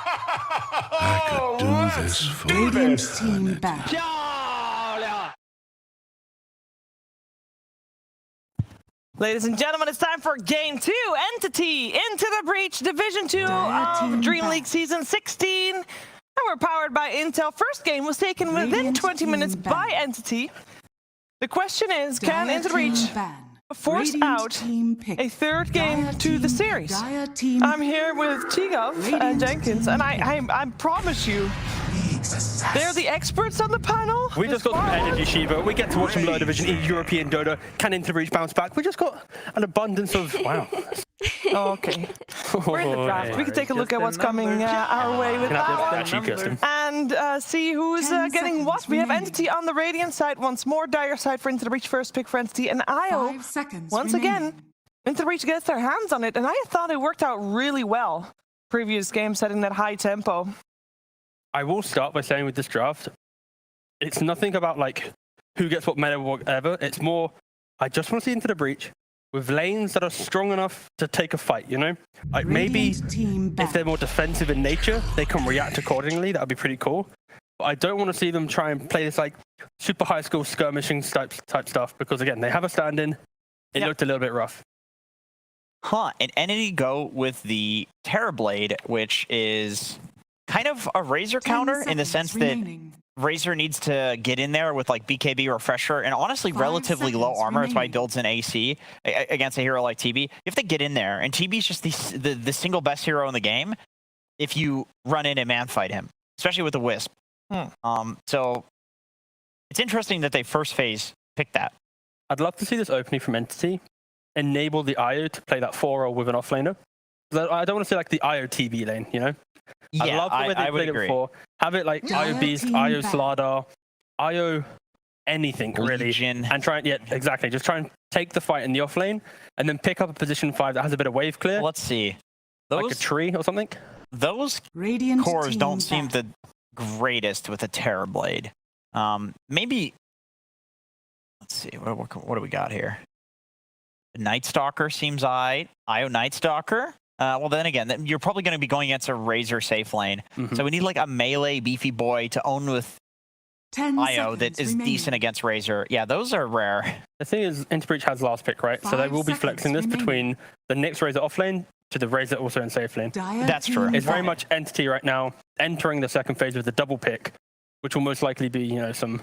Speaker 7: I could do this for
Speaker 1: Radiant's team back.
Speaker 2: Ladies and gentlemen, it's time for Game 2. Entity into the breach, Division 2
Speaker 1: Dire
Speaker 2: of
Speaker 1: team
Speaker 2: Dream
Speaker 1: back.
Speaker 2: League Season 16. And we're powered by Intel. First game was taken within
Speaker 1: Radiant
Speaker 2: 20
Speaker 1: team
Speaker 2: minutes
Speaker 1: back.
Speaker 2: by Entity. The question is, can
Speaker 1: Dire
Speaker 2: Into the
Speaker 1: team
Speaker 2: Breach
Speaker 1: ban.
Speaker 2: force
Speaker 1: Radiant
Speaker 2: out
Speaker 1: team pick.
Speaker 2: a third game
Speaker 1: Dire
Speaker 2: to the
Speaker 1: team-
Speaker 2: series?
Speaker 1: Dire team
Speaker 2: I'm here with Tigov and
Speaker 1: Radiant
Speaker 2: Jenkins,
Speaker 1: team
Speaker 2: and I promise you, they're the experts on the panel.
Speaker 4: We just got some energy, Shiva. We get to watch some lower division in European Dota. Can Inter Breach bounce back? We just got an abundance of wow.
Speaker 2: Oh, okay. We're in the draft. We can take a look at what's coming our way with
Speaker 4: Can I have
Speaker 2: that
Speaker 4: this flashy custom?
Speaker 2: and see who's
Speaker 1: 10
Speaker 2: getting what.
Speaker 1: seconds
Speaker 2: We have
Speaker 1: remaining.
Speaker 2: Entity on the Radiant side once more, Dire side for Into the Breach, first pick for Entity, and IO
Speaker 1: 5 seconds
Speaker 2: once
Speaker 1: remaining.
Speaker 2: again. Into the Breach gets their hands on it, and I thought it worked out really well. Previous game setting that high tempo.
Speaker 4: I will start by saying with this draft, it's nothing about like who gets what meta or whatever. It's more, I just want to see Into the Breach with lanes that are strong enough to take a fight, you know? Like maybe
Speaker 1: Radiant team
Speaker 4: if
Speaker 1: back.
Speaker 4: they're more defensive in nature, they can react accordingly. That would be pretty cool. But I don't want to see them try and play this like super high school skirmishing type stuff because again, they have a stand-in. It looked a little bit rough.
Speaker 3: Huh, and Entity go with the Terrorblade, which is kind of a Razor
Speaker 1: 10
Speaker 3: counter in the
Speaker 1: seconds
Speaker 3: sense that
Speaker 1: remaining.
Speaker 3: Razor needs to get in there with like BKB refresher and honestly
Speaker 1: 5
Speaker 3: relatively low
Speaker 1: seconds
Speaker 3: armor. That's why he
Speaker 1: remaining.
Speaker 3: builds an AC against a hero like TB. You have to get in there, and TB's just the single best hero in the game if you run in and man fight him, especially with the Wisp. So it's interesting that they first phase picked that.
Speaker 4: I'd love to see this opening from Entity enable the IO to play that 4-0 with an offlaner. I don't want to say like the IO TB lane, you know?
Speaker 3: Yeah,
Speaker 4: I love the way they
Speaker 3: I would
Speaker 4: played it
Speaker 3: agree.
Speaker 4: before. Have it like
Speaker 1: Dire
Speaker 4: IO Beast,
Speaker 1: team
Speaker 4: IO
Speaker 1: back.
Speaker 4: Slardar, IO anything really.
Speaker 3: Legion.
Speaker 4: And try and, yeah, exactly. Just try and take the fight in the offlane and then pick up a position 5 that has a bit of wave clear,
Speaker 3: Let's see.
Speaker 4: like a
Speaker 3: Those
Speaker 4: tree or something.
Speaker 3: those
Speaker 1: Radiant
Speaker 3: cores
Speaker 1: team
Speaker 3: don't seem
Speaker 1: back.
Speaker 3: the greatest with a Terrorblade. Maybe. Let's see. What do we got here? Night Stalker seems IO Night Stalker. Well, then again, you're probably going to be going against a Razor safe lane. So we need like a melee beefy boy to own with
Speaker 1: 10
Speaker 3: IO that
Speaker 1: seconds
Speaker 3: is
Speaker 1: remaining.
Speaker 3: decent against Razor. Yeah, those are rare.
Speaker 4: The thing is, Interbreach has last pick, right? So they
Speaker 1: 5
Speaker 4: will be
Speaker 1: seconds
Speaker 4: flexing this
Speaker 1: remaining.
Speaker 4: between the Nyx Razor offlane to the Razor also in safe lane.
Speaker 1: Dire
Speaker 3: That's
Speaker 1: team
Speaker 3: true.
Speaker 4: It's very
Speaker 1: back.
Speaker 4: much Entity right now entering the second phase with a double pick, which will most likely be, you know, some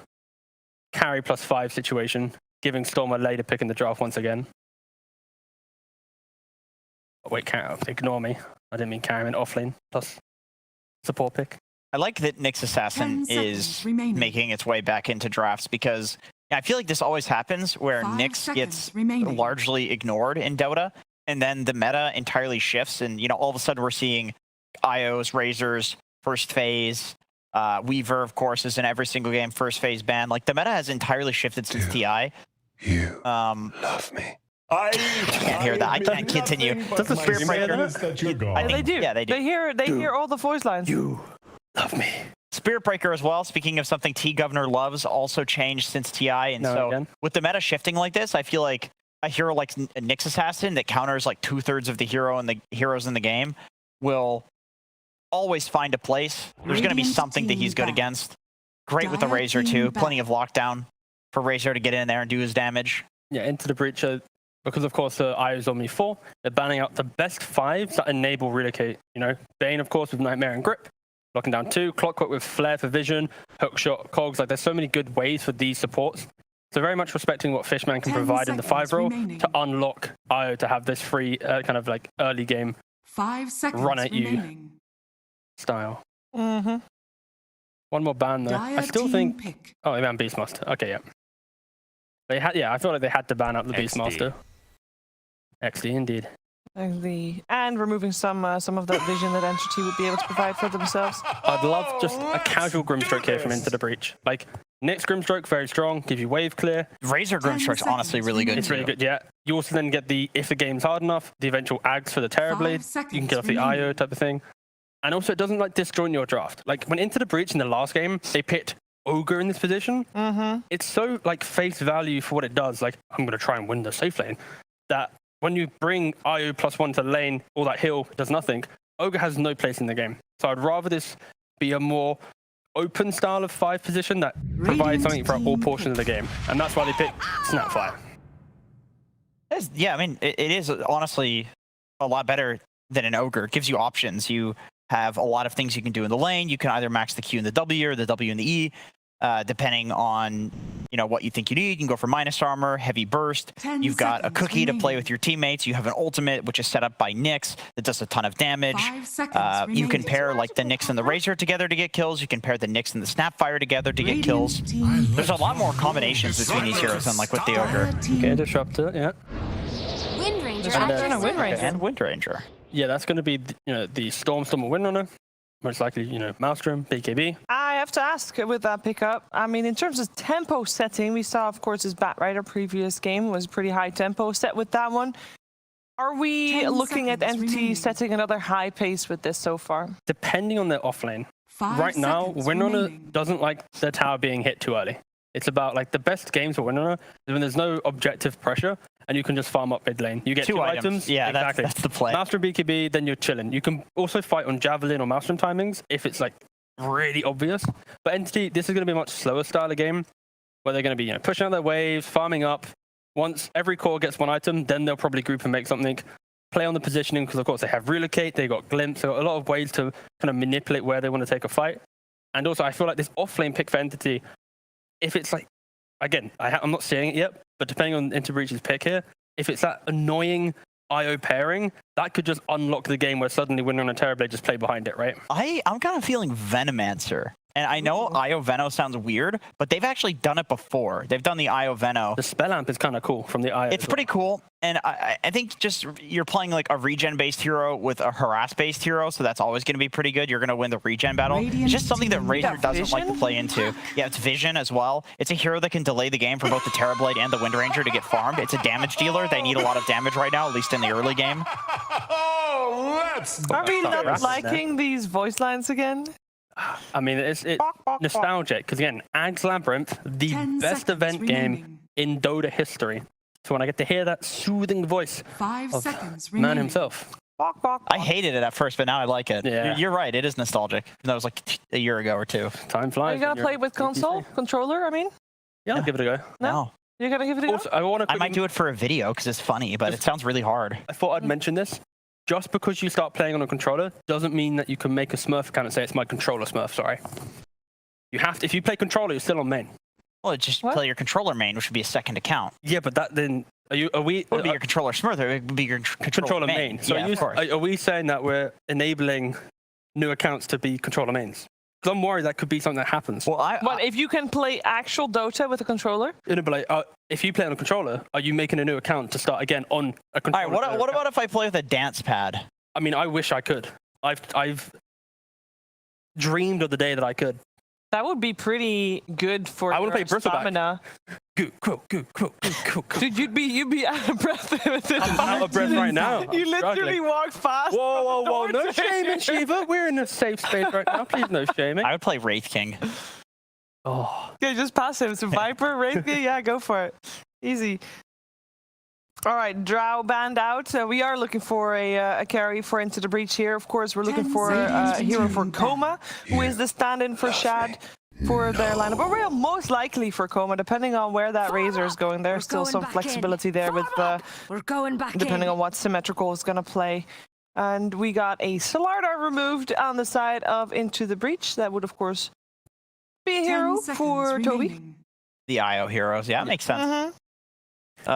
Speaker 4: carry +5 situation, giving Storm a later pick in the draft once again. Oh, wait, ignore me. I didn't mean carry, I meant offlane plus support pick.
Speaker 3: I like that Nyx
Speaker 1: 10
Speaker 3: Assassin is
Speaker 1: seconds remaining.
Speaker 3: making its way back into drafts because I feel like this always happens where
Speaker 1: 5
Speaker 3: Nyx
Speaker 1: seconds
Speaker 3: gets
Speaker 1: remaining.
Speaker 3: largely ignored in Dota, and then the meta entirely shifts, and you know all of a sudden we're seeing IOs, Razors, first phase, Weaver, of course, is in every single game, first phase ban. Like the meta has entirely shifted since TI.
Speaker 7: You
Speaker 3: Um,
Speaker 7: love me.
Speaker 3: I can't hear that. I can't continue.
Speaker 4: Does the Spirit Breaker?
Speaker 3: I
Speaker 2: Yeah, they do.
Speaker 3: Yeah, they do.
Speaker 2: They hear all the voice lines.
Speaker 4: You love me.
Speaker 3: Spirit Breaker as well, speaking of something T-Governor loves, also changed since TI. And
Speaker 4: No,
Speaker 3: so
Speaker 4: again.
Speaker 3: with the meta shifting like this, I feel like a hero like Nyx Assassin that counters like 2/3 of the heroes in the game will always find a place. There's going to be
Speaker 1: Radiant
Speaker 3: something that he's
Speaker 1: team
Speaker 3: good
Speaker 1: back.
Speaker 3: against. Great with the
Speaker 1: Dire
Speaker 3: Razor
Speaker 1: team
Speaker 3: too.
Speaker 1: back.
Speaker 3: Plenty of lockdown for Razor to get in there and do his damage.
Speaker 4: Yeah, into the breach, because of course the IO's on me 4, they're banning out the best 5s that enable relocate. You know, Bane, of course, with Nightmare and Grip, locking down 2, Clockwork with Flare for Vision, Hookshot, Cogs. Like, there's so many good ways for these supports. So very much respecting what Fishman can
Speaker 1: 10
Speaker 4: provide in the 5
Speaker 1: seconds
Speaker 4: role
Speaker 1: remaining.
Speaker 4: to unlock IO to have this free kind of like early game
Speaker 1: 5 seconds
Speaker 4: Run at you.
Speaker 1: remaining.
Speaker 4: style.
Speaker 2: Mm-hmm.
Speaker 4: One more ban though.
Speaker 1: Dire
Speaker 4: I still
Speaker 1: team
Speaker 4: think.
Speaker 1: pick.
Speaker 4: Oh, they banned Beastmaster. Okay, yeah. They had, yeah. I feel like they had to ban out the
Speaker 6: XD.
Speaker 4: Beastmaster. XD indeed.
Speaker 2: And removing some of that vision that Entity would be able to provide for themselves.
Speaker 4: I'd love just a casual Grimstroke here from Into the Breach. Like, Nyx Grimstroke, very strong, gives you wave clear.
Speaker 3: Razor
Speaker 1: 10
Speaker 3: Grimstroke's honestly really good
Speaker 4: It's
Speaker 3: too.
Speaker 4: really good, yeah. You also then get the, if the game's hard enough, the eventual Ags for the Terrorblade.
Speaker 1: 5
Speaker 4: You can
Speaker 1: seconds
Speaker 4: get off the
Speaker 1: remaining.
Speaker 4: IO type of thing. And also, it doesn't like disjoint your draft. Like, when Into the Breach in the last game, they picked Ogre in this position.
Speaker 2: Mm-hmm.
Speaker 4: It's so, like, face value for what it does. Like, I'm going to try and win the safe lane. That when you bring IO +1 to the lane, all that heal does nothing. Ogre has no place in the game. So I'd rather this be a more open style of 5 position that provides something for all portions of the game. And that's why they picked Snapfire.
Speaker 3: Yeah, I mean, it is honestly a lot better than an Ogre. It gives you options. You have a lot of things you can do in the lane. You can either max the Q and the W or the W and the E, depending on what you think you need. You can go for minus armor, heavy burst. You've got a cookie to play with your teammates. You have an ultimate, which is set up by Nyx that does a ton of damage.
Speaker 1: 5 seconds
Speaker 3: You can
Speaker 1: remaining.
Speaker 3: pair like the Nyx and the Razor together to get kills. You can pair the Nyx and the Snapfire together to get kills. There's a lot more combinations between these heroes than like with the Ogre.
Speaker 4: Okay, Disruptor, yeah.
Speaker 8: Wind Ranger.
Speaker 4: And,
Speaker 8: active
Speaker 2: Wind Ranger.
Speaker 3: And Wind Ranger.
Speaker 4: Yeah, that's going to be the Storm or Windrunner. Most likely, Maelstrom, BKB.
Speaker 2: I have to ask with that pickup. I mean, in terms of tempo setting, we saw, of course, his Batrider previous game was pretty high tempo set with that one. Are we
Speaker 1: 10
Speaker 2: looking at
Speaker 1: seconds
Speaker 2: NT
Speaker 1: remaining.
Speaker 2: setting another high pace with this so far?
Speaker 4: Depending on their offlane.
Speaker 1: 5
Speaker 4: Right now,
Speaker 1: seconds
Speaker 4: Windrunner
Speaker 1: remaining.
Speaker 4: doesn't like their tower being hit too early. It's about like the best games for Windrunner is when there's no objective pressure and you can just farm up mid lane. You get 2 items.
Speaker 3: Yeah,
Speaker 4: exactly.
Speaker 3: that's the play.
Speaker 4: Maelstrom BKB, then you're chilling. You can also fight on Javelin or Maelstrom timings if it's like really obvious. But Entity, this is going to be a much slower style of game where they're going to be pushing out their waves, farming up. Once every core gets 1 item, then they'll probably group and make something. Play on the positioning because of course they have Relocate, they got Glimpse, they've got a lot of ways to kind of manipulate where they want to take a fight. And also I feel like this offlane pick for Entity, if it's like, again, I'm not seeing it yet, but depending on Interbreach's pick here, if it's that annoying IO pairing, that could just unlock the game where suddenly Windrunner and Terrorblade just play behind it, right?
Speaker 3: I'm kind of feeling Venomancer. And I know IO Veno sounds weird, but they've actually done it before. They've done the IO Veno.
Speaker 4: The spell amp is kind of cool from the IO.
Speaker 3: It's pretty cool. And I think just you're playing like a regen-based hero with a harass-based hero, so that's always going to be pretty good. You're going to win the regen battle. It's just something that Razor doesn't like to play into. Yeah, it's Vision as well. It's a hero that can delay the game for both the Terrorblade and the Wind Ranger to get farmed. It's a damage dealer. They need a lot of damage right now, at least in the early game.
Speaker 2: Are we not liking these voice lines again?
Speaker 4: I mean, it's nostalgic because again, Ag's Labyrinth, the
Speaker 1: 10
Speaker 4: best
Speaker 1: seconds
Speaker 4: event game
Speaker 1: remaining.
Speaker 4: in Dota history. So when I get to hear that soothing voice
Speaker 1: 5
Speaker 4: of
Speaker 1: seconds
Speaker 4: man
Speaker 1: remaining.
Speaker 4: himself,
Speaker 3: I hated it at first, but now I like it.
Speaker 4: Yeah.
Speaker 3: You're right. It is nostalgic. That was like a year ago or 2.
Speaker 4: time
Speaker 2: Are
Speaker 4: flies.
Speaker 2: you gonna play with console controller? I mean,
Speaker 4: Yeah, I'll give it a go.
Speaker 3: No.
Speaker 2: you're gonna give it a go.
Speaker 4: Also, I want to.
Speaker 3: I might do it for a video because it's funny, but it sounds really hard.
Speaker 4: I thought I'd mention this. Just because you start playing on a controller doesn't mean that you can make a Smurf account and say it's my controller Smurf. Sorry. You have to. If you play controller, you're still on main.
Speaker 3: Well, just
Speaker 2: What?
Speaker 3: play your controller main, which would be a second account.
Speaker 4: Yeah, but that then are we?
Speaker 3: It would be your controller Smurf, it would be your
Speaker 4: controller main. So
Speaker 3: yeah, of course.
Speaker 4: are we saying that we're enabling new accounts to be controller mains? Because I'm worried that could be something that happens.
Speaker 3: Well,
Speaker 2: But if you can play actual Dota with a controller,
Speaker 4: It'd be like, if you play on a controller, are you making a new account to start again on a
Speaker 3: all
Speaker 4: controller?
Speaker 3: right, what about if I play with a dance pad?
Speaker 4: I mean, I wish I could. I've dreamed of the day that I could.
Speaker 2: that would be pretty good for
Speaker 4: I wanna
Speaker 2: your
Speaker 4: play Bristleback.
Speaker 2: stamina.
Speaker 4: Go.
Speaker 2: Dude, you'd be out of breath with it.
Speaker 4: I'm out of breath right now.
Speaker 2: You
Speaker 4: I'm
Speaker 2: literally
Speaker 4: struggling.
Speaker 2: walked past.
Speaker 4: Whoa.
Speaker 2: the
Speaker 4: No
Speaker 2: door.
Speaker 4: shaming, Shiva. We're in a safe space right now. Please, no shaming.
Speaker 3: I would play Wraith King.
Speaker 4: Oh.
Speaker 2: Yeah, just pass him. So Viper, Wraith, yeah, go for it. Easy. All right, Drow banned out. We are looking for a carry for Into the Breach here. Of course, we're looking
Speaker 1: 10
Speaker 2: for a
Speaker 1: seconds
Speaker 2: hero for
Speaker 1: remaining.
Speaker 2: Coma, who is the stand-in for Shad for their lineup. But we're most likely for Coma, depending on where that Razor is going. There's still some flexibility there with
Speaker 8: We're going back
Speaker 2: depending on what Symmetrical is going to play. And we got a Solardar removed on the side of Into the Breach. That would, of course, be a
Speaker 1: 10
Speaker 2: hero
Speaker 1: seconds
Speaker 2: for Toby.
Speaker 1: remaining.
Speaker 3: The IO heroes. Yeah, that makes sense.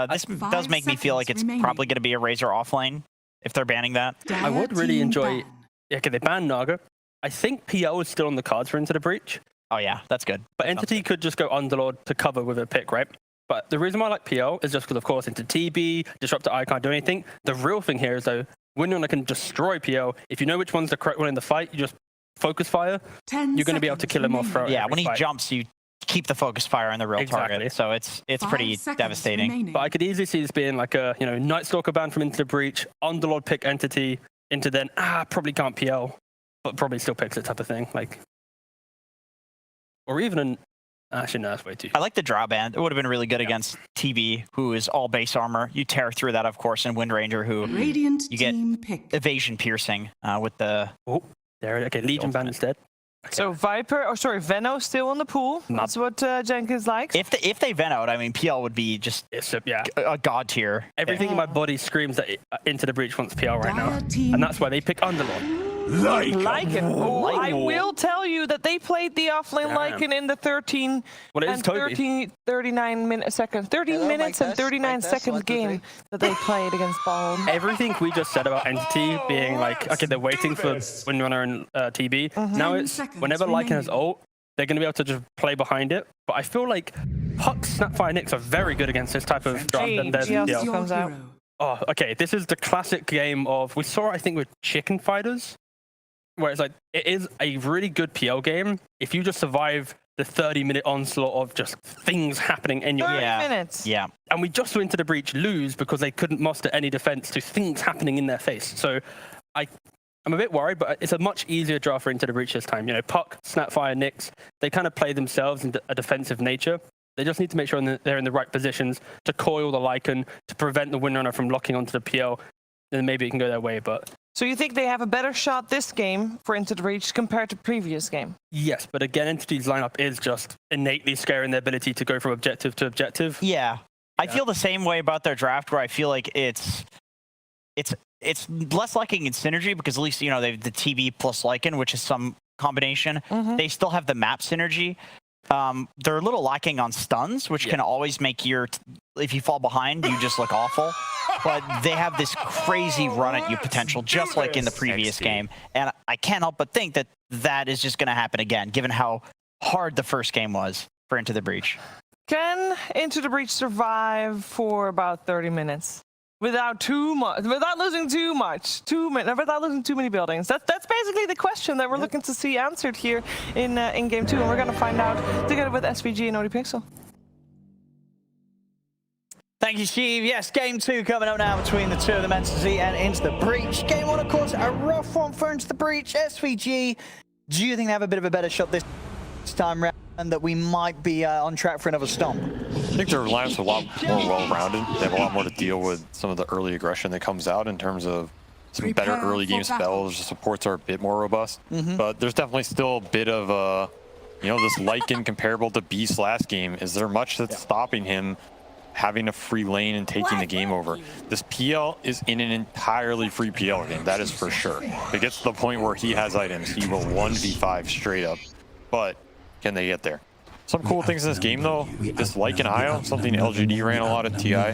Speaker 3: This
Speaker 1: 5
Speaker 3: does make me feel like it's
Speaker 1: seconds remaining.
Speaker 3: probably going to be a Razor offlane if they're banning that.
Speaker 4: I would really
Speaker 1: Team
Speaker 4: enjoy.
Speaker 1: ban.
Speaker 4: Yeah, okay, they banned Naga. I think PL is still on the cards for Into the Breach.
Speaker 3: Oh, yeah, that's good.
Speaker 4: But Entity could just go Underlord to cover with a pick, right? But the reason why I like PL is just because, of course, into TB, Disruptor I can't do anything. The real thing here is, though, Windrunner can destroy PL. If you know which one's the correct one in the fight, you just focus fire.
Speaker 1: 10
Speaker 4: You're going to be able to
Speaker 1: seconds
Speaker 4: kill him off
Speaker 1: remaining.
Speaker 4: throw.
Speaker 3: Yeah,
Speaker 4: every
Speaker 3: when he
Speaker 4: fight.
Speaker 3: jumps, you keep the focus fire on the real
Speaker 4: Exactly.
Speaker 3: target. So it's
Speaker 1: 5
Speaker 3: pretty
Speaker 1: seconds
Speaker 3: devastating.
Speaker 1: remaining.
Speaker 4: But I could easily see this being like a, Night Stalker ban from Into the Breach, Underlord pick Entity, into then, probably can't PL, but probably still picks it type of thing. Like, or even an, actually, no, that's way too.
Speaker 3: I like the draw band. It would have been really good against TB, who is all base armor. You tear through that, of course, and Wind Ranger, who
Speaker 1: Radiant
Speaker 3: you get
Speaker 1: team pick.
Speaker 3: evasion piercing with the
Speaker 4: There, okay, Legion ban instead. Okay.
Speaker 2: So Viper, or sorry, Veno still on the pool. That's what Jenkins likes.
Speaker 3: If they vent out, I mean, PL would be just
Speaker 4: Yeah.
Speaker 3: a god tier.
Speaker 4: Everything in my body screams that Into the Breach wants PL right now.
Speaker 1: Dire team.
Speaker 4: And that's why they pick Underlord.
Speaker 2: Lycan. Oh, I will tell you that they played the offlane
Speaker 4: Damn.
Speaker 2: Lycan in the 13
Speaker 4: Well, it is
Speaker 2: and
Speaker 4: Toby.
Speaker 2: 39 minute second, 13 minutes and 39 seconds game that they played against Bald.
Speaker 4: Everything we just said about Entity being like, okay, they're waiting for Windrunner and TB. Now
Speaker 1: 10
Speaker 4: it's
Speaker 1: seconds
Speaker 4: whenever Lycan has
Speaker 1: remaining.
Speaker 4: ult, they're going to be able to just play behind it. But I feel like Puck, Snapfire, Nyx are very good against this type of draft. And there's
Speaker 2: GLC
Speaker 4: PL.
Speaker 1: Your
Speaker 2: comes out.
Speaker 1: hero.
Speaker 4: Oh, okay. This is the classic game of, we saw, I think, with Chicken Fighters, where it's like, it is a really good PL game if you just survive the 30-minute onslaught of just things happening in your
Speaker 2: 30
Speaker 3: Yeah.
Speaker 2: minutes.
Speaker 3: Yeah.
Speaker 4: And we just went Into the Breach lose because they couldn't muster any defense to things happening in their face. So I'm a bit worried, but it's a much easier draft for Into the Breach this time. You know, Puck, Snapfire, Nyx, they kind of play themselves in a defensive nature. They just need to make sure they're in the right positions to coil the Lycan, to prevent the Windrunner from locking onto the PL. Then maybe it can go their way, but...
Speaker 2: So you think they have a better shot this game for Into the Breach compared to previous game?
Speaker 4: Yes, but again, Entity's lineup is just innately scary in their ability to go from objective to objective.
Speaker 3: Yeah. I feel the same way about their draft, where I feel like it's less lacking in synergy because at least, you know, they have the TB plus Lycan, which is some combination. They still have the map synergy. They're a little lacking on stuns, which can always make if you fall behind, you just look awful. But they have this crazy run at you potential, just like in the previous game. And I can't help but think that that is just going to happen again, given how hard the first game was for Into the Breach.
Speaker 2: Can Into the Breach survive for about 30 minutes? Without losing too much, without losing too many buildings. That's basically the question that we're looking to see answered here in game 2, and we're gonna find out together with SVG and ODPixel.
Speaker 5: Thank you, Steve. Yes, game 2 coming up now between the two of them, Entity and Into the Breach. Game 1, of course, a rough one for Into the Breach. SVG, do you think they have a bit of a better shot this time round, and that we might be on track for another stomp?
Speaker 6: I think their lineup's a lot more well-rounded. They have a lot more to deal with some of the early aggression that comes out in terms of some better
Speaker 1: Prepare
Speaker 6: early game
Speaker 1: for battle.
Speaker 6: spells. The supports are a bit more robust, but there's definitely still a bit of you know, this Lycan comparable to Beast last game. Is there much that's stopping him having a free lane and taking the game over? This PL is in an entirely free PL game, that is for sure. If it gets to the point where he has items, he will 1v5 straight up, but can they get there? Some cool things in this game though, this Lycan IO, something LGD ran a lot at TI.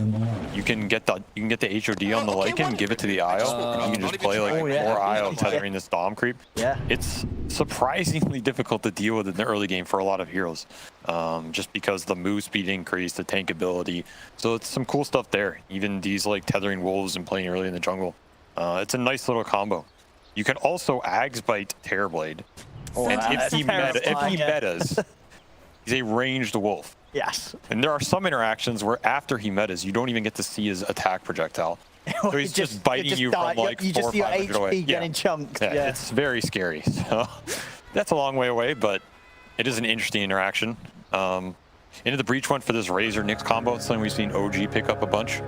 Speaker 6: You can get the HOD on the Lycan, give it to the IO, and you can just play like more IO tethering this Dom creep.
Speaker 5: Yeah.
Speaker 6: It's surprisingly difficult to deal with in the early game for a lot of heroes, just because the move speed increase, the tank ability. So it's some cool stuff there. Even these like tethering wolves and playing early in the jungle. It's a nice little combo. You can also Ags Bite Terrorblade. And if he metas, he's a ranged wolf.
Speaker 5: Yes.
Speaker 6: And there are some interactions where after he metas, you don't even get to see his attack projectile. So he's just biting you from like 400 or 500 away.
Speaker 5: Getting chunked.
Speaker 6: Yeah, it's very scary. So that's a long way away, but it is an interesting interaction. Into the Breach went for this Razor Nyx combo. It's something we've seen OG pick up a bunch.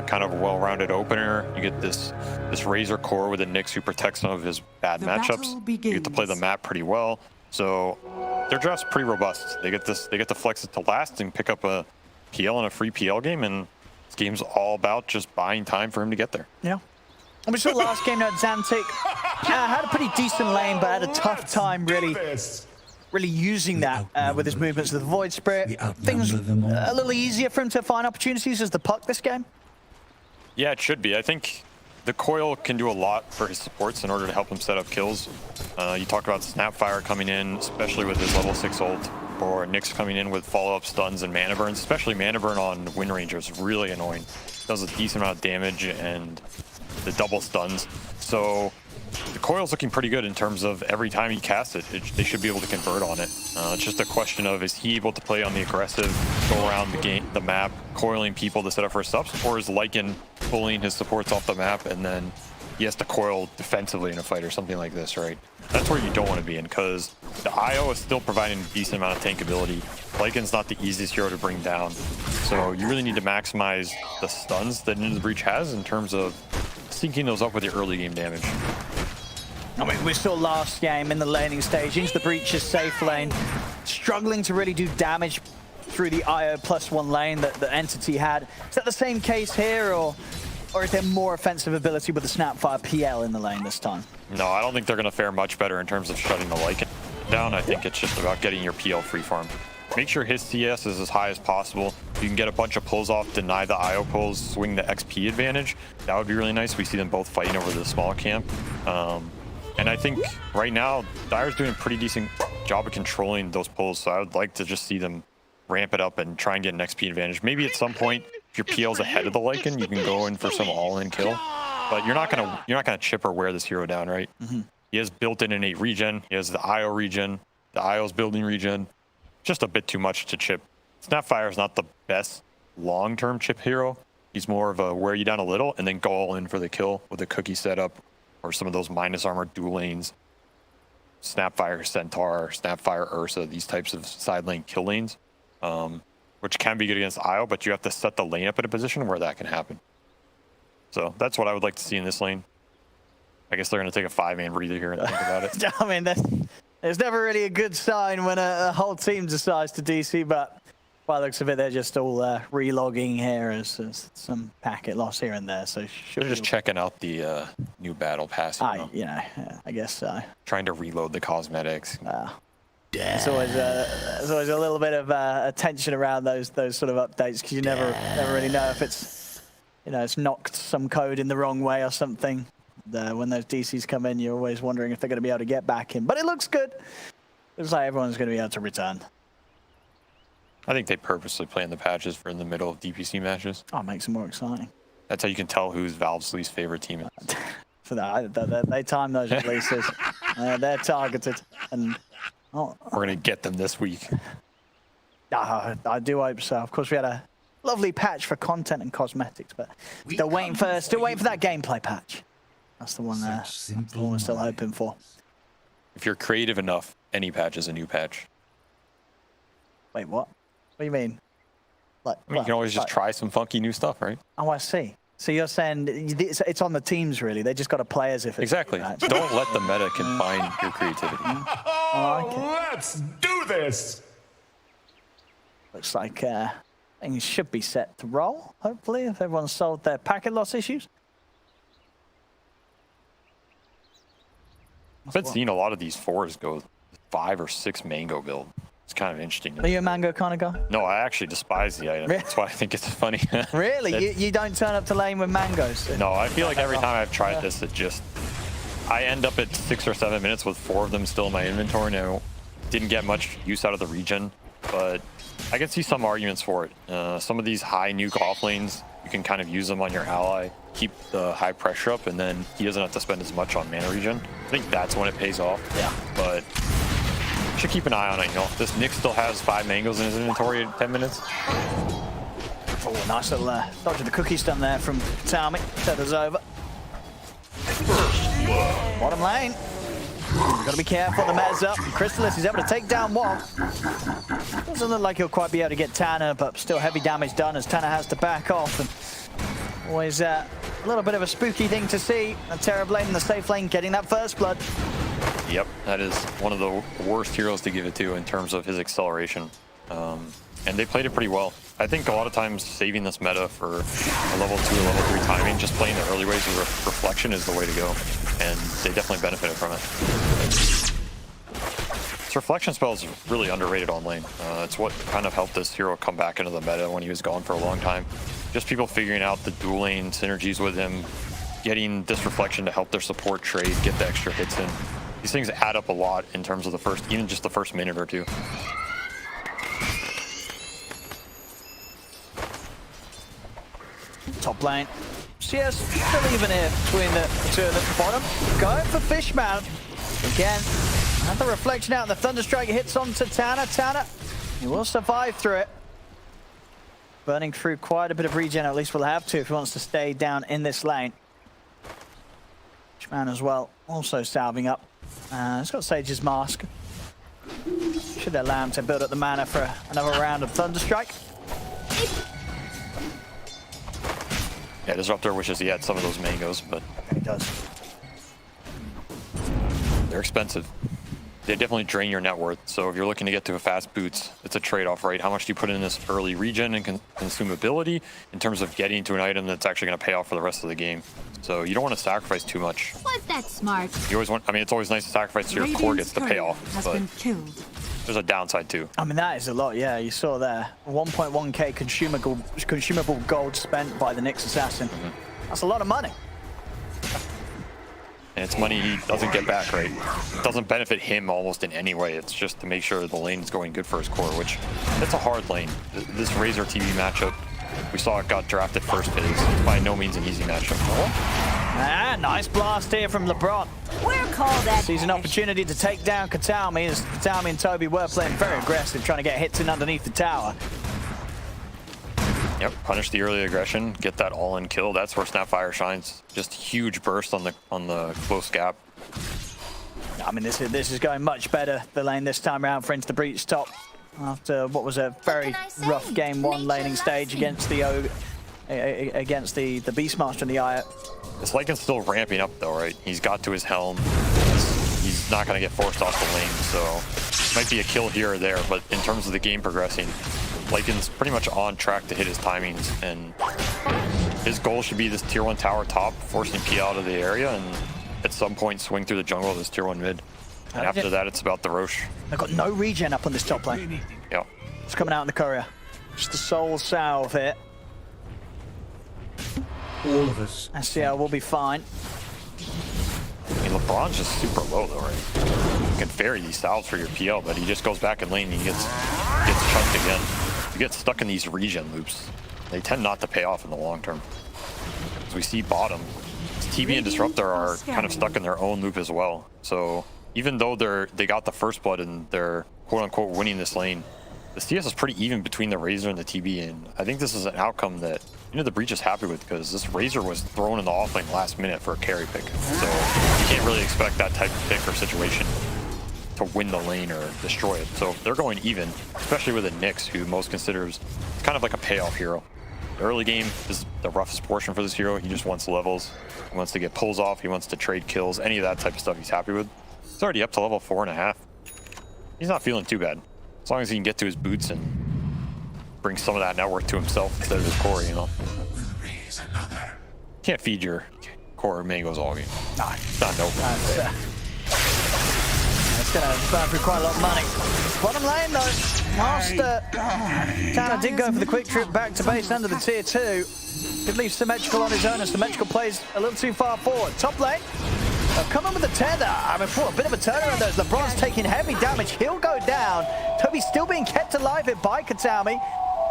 Speaker 6: Kind of a well-rounded opener. You get this Razor core with a Nyx who protects some of his bad matchups. You get to play the map pretty well. So their draft's pretty robust. They get to flex it to last and pick up a PL in a free PL game, and this game's all about just buying time for him to get there.
Speaker 5: Yeah. And we saw last game now, Xantic had a pretty decent lane, but had a tough time really using that with his movements with the Void Spirit. Things a little easier for him to find opportunities as the Puck this game.
Speaker 6: Yeah, it should be. I think the Coil can do a lot for his supports in order to help him set up kills. You talked about Snapfire coming in, especially with his level 6 ult, or Nyx coming in with follow-up stuns and mana burns, especially mana burn on Wind Ranger is really annoying. Does a decent amount of damage and the double stuns. So the Coil's looking pretty good in terms of every time he casts it, they should be able to convert on it. It's just a question of, is he able to play on the aggressive, go around the map, coiling people to set up for subs, or is Lycan pulling his supports off the map and then he has to coil defensively in a fight or something like this, right? That's where you don't want to be in, because the IO is still providing a decent amount of tank ability. Lycan's not the easiest hero to bring down. So you really need to maximize the stuns that Into the Breach has in terms of syncing those up with your early game damage.
Speaker 5: I mean, we saw last game in the laning stage into the Breach's safe lane, struggling to really do damage through the IO +1 lane that the Entity had. Is that the same case here, or is there more offensive ability with the Snapfire PL in the lane this time?
Speaker 6: No, I don't think they're going to fare much better in terms of shutting the Lycan down. I think it's just about getting your PL free farm. Make sure his CS is as high as possible. You can get a bunch of pulls off, deny the IO pulls, swing the XP advantage. That would be really nice. We see them both fighting over the small camp. And I think right now, Dire's doing a pretty decent job of controlling those pulls. So I would like to just see them ramp it up and try and get an XP advantage. Maybe at some point, if your PL's ahead of the Lycan, you can go in for some all-in kill. But you're not gonna chip or wear this hero down, right? He has built-in innate regen. He has the IO regen. The IO's building regen. Just a bit too much to chip. Snapfire is not the best long-term chip hero. He's more of a wear you down a little and then go all in for the kill with a cookie setup or some of those minus armor dual lanes. Snapfire Centaur, Snapfire Ursa, these types of side lane kill lanes, which can be good against IO, but you have to set the lane up in a position where that can happen. So that's what I would like to see in this lane. I guess they're going to take a 5-man breather here and think about it.
Speaker 5: I mean, it's never really a good sign when a whole team decides to DC, but by the looks of it, they're just all relogging here as some packet loss here and there. So
Speaker 6: they're just checking out the new battle pass.
Speaker 5: I guess so.
Speaker 6: Trying to reload the cosmetics.
Speaker 5: There's always a little bit of attention around those sort of updates because you never really know if it's it's knocked some code in the wrong way or something. When those DCs come in, you're always wondering if they're going to be able to get back in. But it looks good. Looks like everyone's going to be able to return.
Speaker 6: I think they purposely plan the patches for in the middle of DPC matches.
Speaker 5: Oh, it makes it more exciting.
Speaker 6: That's how you can tell who's Valve's least favorite team is.
Speaker 5: For that, they time those releases. They're targeted. And
Speaker 6: we're going to get them this week.
Speaker 5: I do hope so. Of course, we had a lovely patch for content and cosmetics, but still waiting for that gameplay patch. That's the one we're still hoping for.
Speaker 6: If you're creative enough, any patch is a new patch.
Speaker 5: Wait, what? What do you mean? Like,
Speaker 6: I mean, you can always just try some funky new stuff, right?
Speaker 5: Oh, I see. So you're saying it's on the teams, really? They just got to play as if it's
Speaker 6: exactly. Don't let the meta confine your creativity.
Speaker 7: Let's do this!
Speaker 5: Looks like things should be set to roll, hopefully, if everyone's solved their packet loss issues.
Speaker 6: I've been seeing a lot of these 4s go 5 or 6 mango build. It's kind of interesting.
Speaker 5: Are you a mango kind of guy?
Speaker 6: No, I actually despise the item. That's why I think it's funny.
Speaker 5: Really? You don't turn up to lane with mangoes?
Speaker 6: No, I feel like every time I've tried this, I end up at 6 or 7 minutes with 4 of them still in my inventory. Now, didn't get much use out of the regen, but I can see some arguments for it. Some of these high nuke off lanes, you can kind of use them on your ally, keep the high pressure up, and then he doesn't have to spend as much on mana regen. I think that's when it pays off. Yeah. But you should keep an eye on it. This Nick still has 5 mangoes in his inventory at 10 minutes.
Speaker 5: Oh, nice little dodge of the cookie stun there from Tami. Tethers over. Bottom lane. Gotta be careful, the meta's up. Crystallis is able to take down one. Doesn't look like he'll quite be able to get Tanner, but still heavy damage done as Tanner has to back off. And always a little bit of a spooky thing to see. And Terrorblade in the safe lane getting that first blood.
Speaker 6: Yep, that is one of the worst heroes to give it to in terms of his acceleration. And they played it pretty well. I think a lot of times saving this meta for a level 2 or level 3 timing, just playing the early waves of reflection is the way to go. And they definitely benefited from it. This reflection spell is really underrated on lane. It's what kind of helped this hero come back into the meta when he was gone for a long time. Just people figuring out the dual lane synergies with him, getting this reflection to help their support trade, get the extra hits in. These things add up a lot in terms of even just the first minute or two.
Speaker 5: Top lane. CS still even here between the two of them at the bottom. Going for Fishman. Again, and the reflection out. The Thunderstrike hits onto Tanner. Tanner, he will survive through it. Burning through quite a bit of regen, at least will have to if he wants to stay down in this lane. Fishman as well, also salving up. He's got Sage's Mask. Should allow him to build up the mana for another round of Thunderstrike.
Speaker 6: Yeah, Disruptor wishes he had some of those mangoes, but
Speaker 5: he does.
Speaker 6: they're expensive. They definitely drain your net worth. So if you're looking to get to a fast boots, it's a trade-off, right? How much do you put in this early regen and consumability in terms of getting to an item that's actually going to pay off for the rest of the game? So you don't want to sacrifice too much.
Speaker 8: Was that smart?
Speaker 6: You always want, I mean, it's always nice to sacrifice so your core gets the payoff, but there's a downside too.
Speaker 5: I mean, that is a lot, yeah, you saw there. 1.1k consumable gold spent by the Nyx Assassin. That's a lot of money.
Speaker 6: And it's money he doesn't get back, right? It doesn't benefit him almost in any way. It's just to make sure the lane is going good for his core, which it's a hard lane. This Razor TV matchup, we saw it got drafted first phase. It's by no means an easy matchup.
Speaker 5: Ah, nice blast here from LeBron.
Speaker 8: We're called at
Speaker 5: Sees an opportunity to take down Katami, as Katami and Toby were playing very aggressive, trying to get hits in underneath the tower.
Speaker 6: Yep, punish the early aggression, get that all-in kill. That's where Snapfire shines. Just huge burst on the close gap.
Speaker 5: I mean, this is going much better, the lane this time around for Into the Breach top. After what was a very rough game one laning stage against the Beastmaster and the Io.
Speaker 6: This Lycan's still ramping up though, right? He's got to his helm. He's not going to get forced off the lane, so might be a kill here or there, but in terms of the game progressing, Lycan's pretty much on track to hit his timings, and his goal should be this tier 1 tower top, forcing P out of the area, and at some point swing through the jungle of this tier 1 mid. And after that, it's about the Roche.
Speaker 5: They've got no regen up on this top lane.
Speaker 6: Yeah.
Speaker 5: It's coming out in the courier. Just the soul salve here.
Speaker 7: All of us.
Speaker 5: SCL will be fine.
Speaker 6: I mean, LeBron's just super low though, right? You can vary these styles for your PL, but he just goes back in lane and he gets chunked again. You get stuck in these regen loops. They tend not to pay off in the long term. As we see bottom, TB and Disruptor are kind of stuck in their own loop as well. So even though they got the first blood and they're quote-unquote winning this lane, the CS is pretty even between the Razor and the TB, and I think this is an outcome that the Breach is happy with, because this Razor was thrown in the offlane last minute for a carry pick. So you can't really expect that type of pick or situation to win the lane or destroy it. So they're going even, especially with a Nyx, who most considers kind of like a payoff hero. The early game is the roughest portion for this hero. He just wants levels. He wants to get pulls off. He wants to trade kills. Any of that type of stuff he's happy with. He's already up to level 4.5. He's not feeling too bad. As long as he can get to his boots and bring some of that net worth to himself instead of his core, you know. Can't feed your core mangoes all game. Nah, not no.
Speaker 5: It's going to burn through quite a lot of money. Bottom lane though, Master Tanner did go for the quick trip back to base under the tier 2. Could leave Symmetrical on his own, and Symmetrical plays a little too far forward. Top lane, come in with the tether. I mean, a bit of a turnaround though. LeBron's taking heavy damage. He'll go down. Toby's still being kept alive here by Katami.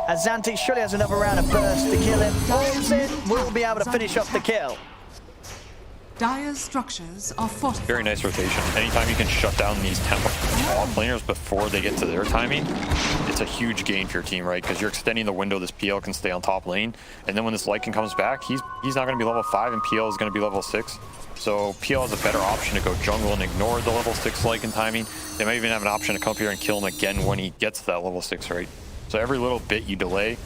Speaker 5: As Xanti surely has another round of burst to kill him. Falls in, will be able to finish off the kill.
Speaker 1: Dire's structures are fortified.
Speaker 6: Very nice rotation. Anytime you can shut down these tempo off laners before they get to their timing, it's a huge gain for your team, right? Because you're extending the window this PL can stay on top lane, and then when this Lycan comes back, he's not going to be level 5 and PL is going to be level 6. So PL has a better option to go jungle and ignore the level 6 Lycan timing. They might even have an option to come up here and kill him again when he gets to that level 6, right? So every little bit you delay,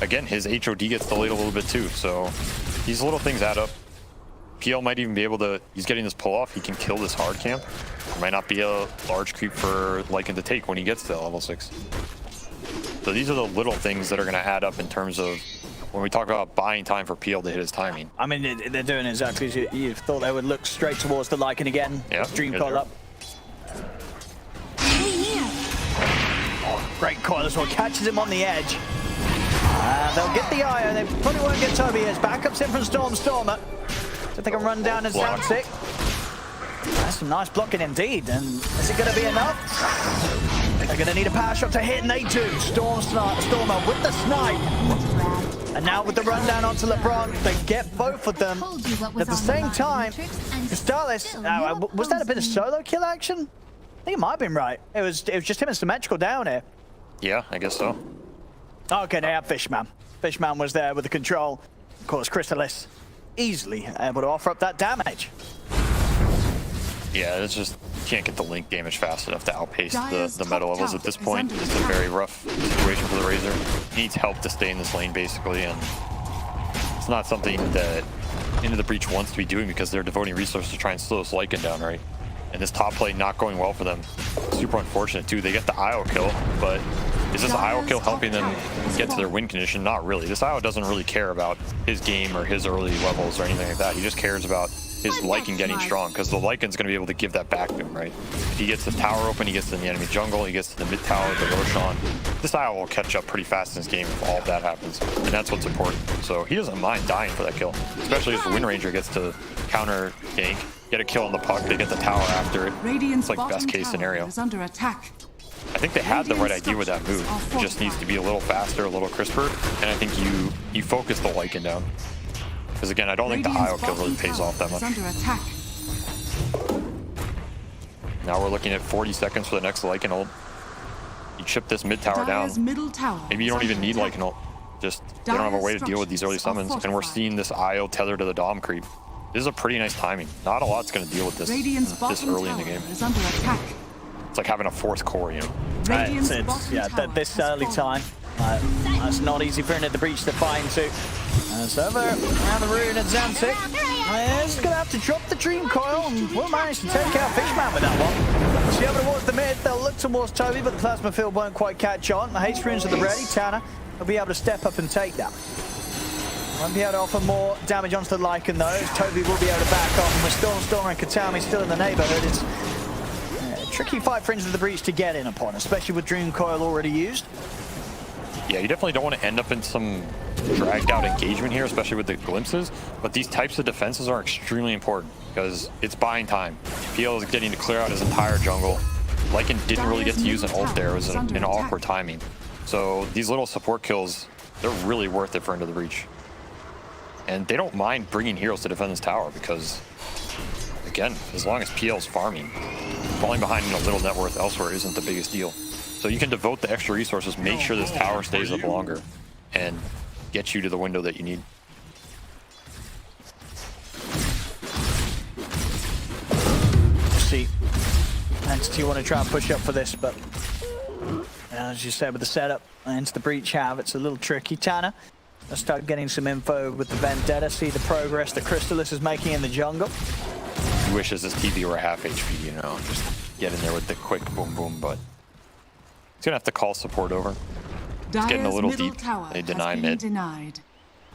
Speaker 6: again, his HOD gets delayed a little bit too. So these little things add up. PL might even be able to, he's getting this pull off, he can kill this hard camp. There might not be a large creep for Lycan to take when he gets to that level 6. So these are the little things that are going to add up in terms of when we talk about buying time for PL to hit his timing.
Speaker 5: I mean, they're doing exactly as you thought they would. Look straight towards the Lycan again.
Speaker 6: Yeah,
Speaker 5: Dream coil up. Oh, great coil as well. Catches him on the edge. They'll get the Io. They probably won't get Toby as backups in from Stormer. So they can run down and Xantic. That's some nice blocking indeed. And is it going to be enough? They're going to need a power shot to hit, and they do. Stormer with the snipe. And now with the rundown onto LeBron, they get both of them. At the same time, Crystallis, was that a bit of solo kill action? I think it might have been right. It was just him and Symmetrical down here.
Speaker 6: Yeah, I guess so.
Speaker 5: Okay, they have Fishman. Fishman was there with the control. Of course, Crystallis easily able to offer up that damage.
Speaker 6: Yeah, it's just, you can't get the link damage fast enough to outpace the meta levels at this point. It's a very rough situation for the Razor. He needs help to stay in this lane, basically, and it's not something that Into the Breach wants to be doing because they're devoting resources to try and slow this Lycan down, right? And this top play not going well for them. Super unfortunate too. They get the IO kill, but is this IO kill helping them get to their win condition? Not really. This IO doesn't really care about his game or his early levels or anything like that. He just cares about his Lycan getting strong, because the Lycan's going to be able to give that back to him, right? If he gets the tower open, he gets to the enemy jungle, he gets to the mid tower, the Roshan. This IO will catch up pretty fast in this game if all of that happens, and that's what's important. So he doesn't mind dying for that kill, especially if the Wind Ranger gets to counter gank, get a kill on the puck, they get the tower after it. It's like best case scenario.
Speaker 1: Is under attack.
Speaker 6: I think they had the right idea with that move. It just needs to be a little faster, a little crisper, and I think you focus the Lycan down. Because again, I don't think the IO kill really pays off that much.
Speaker 1: Under attack.
Speaker 6: Now we're looking at 40 seconds for the next Lycan ult. You chip this mid tower down.
Speaker 1: Middle tower
Speaker 6: Maybe you don't even need Lycan ult. Just they don't have a way to deal with these early summons, and we're seeing this IO tether to the Dom creep. This is a pretty nice timing. Not a lot's going to deal with this early in the game.
Speaker 1: Is under attack.
Speaker 6: It's like having a fourth core, you know.
Speaker 5: This early time. That's not easy for Into the Breach to find too. It's over around the rune and Xantic. He's going to have to drop the Dream Coil, and we'll manage to take out Fishman with that one. So over towards the mid, they'll look towards Toby, but the Plasma Field won't quite catch on. The Haste Runes are the ready. Tanner will be able to step up and take that. Won't be able to offer more damage onto the Lycan though. Toby will be able to back off, and with Storm and Katami still in the neighborhood, it's a tricky fight for Into the Breach to get in upon, especially with Dream Coil already used.
Speaker 6: Yeah, you definitely don't want to end up in some dragged out engagement here, especially with the glimpses, but these types of defenses are extremely important because it's buying time. PL is getting to clear out his entire jungle. Lycan didn't really get to use an ult there. It was an awkward timing. So these little support kills, they're really worth it for Into the Breach. And they don't mind bringing heroes to defend this tower because, again, as long as PL's farming, falling behind in a little net worth elsewhere isn't the biggest deal. So you can devote the extra resources, make sure this tower stays up longer, and get you to the window that you need.
Speaker 5: See, Entity want to try and push up for this, but as you said with the setup, Into the Breach have, it's a little tricky. Tanner, let's start getting some info with the Vendetta, see the progress that Crystallis is making in the jungle.
Speaker 6: He wishes his TB were half HP, you know, just get in there with the quick boom boom, but he's gonna have to call support over. It's getting a little deep. They deny mid.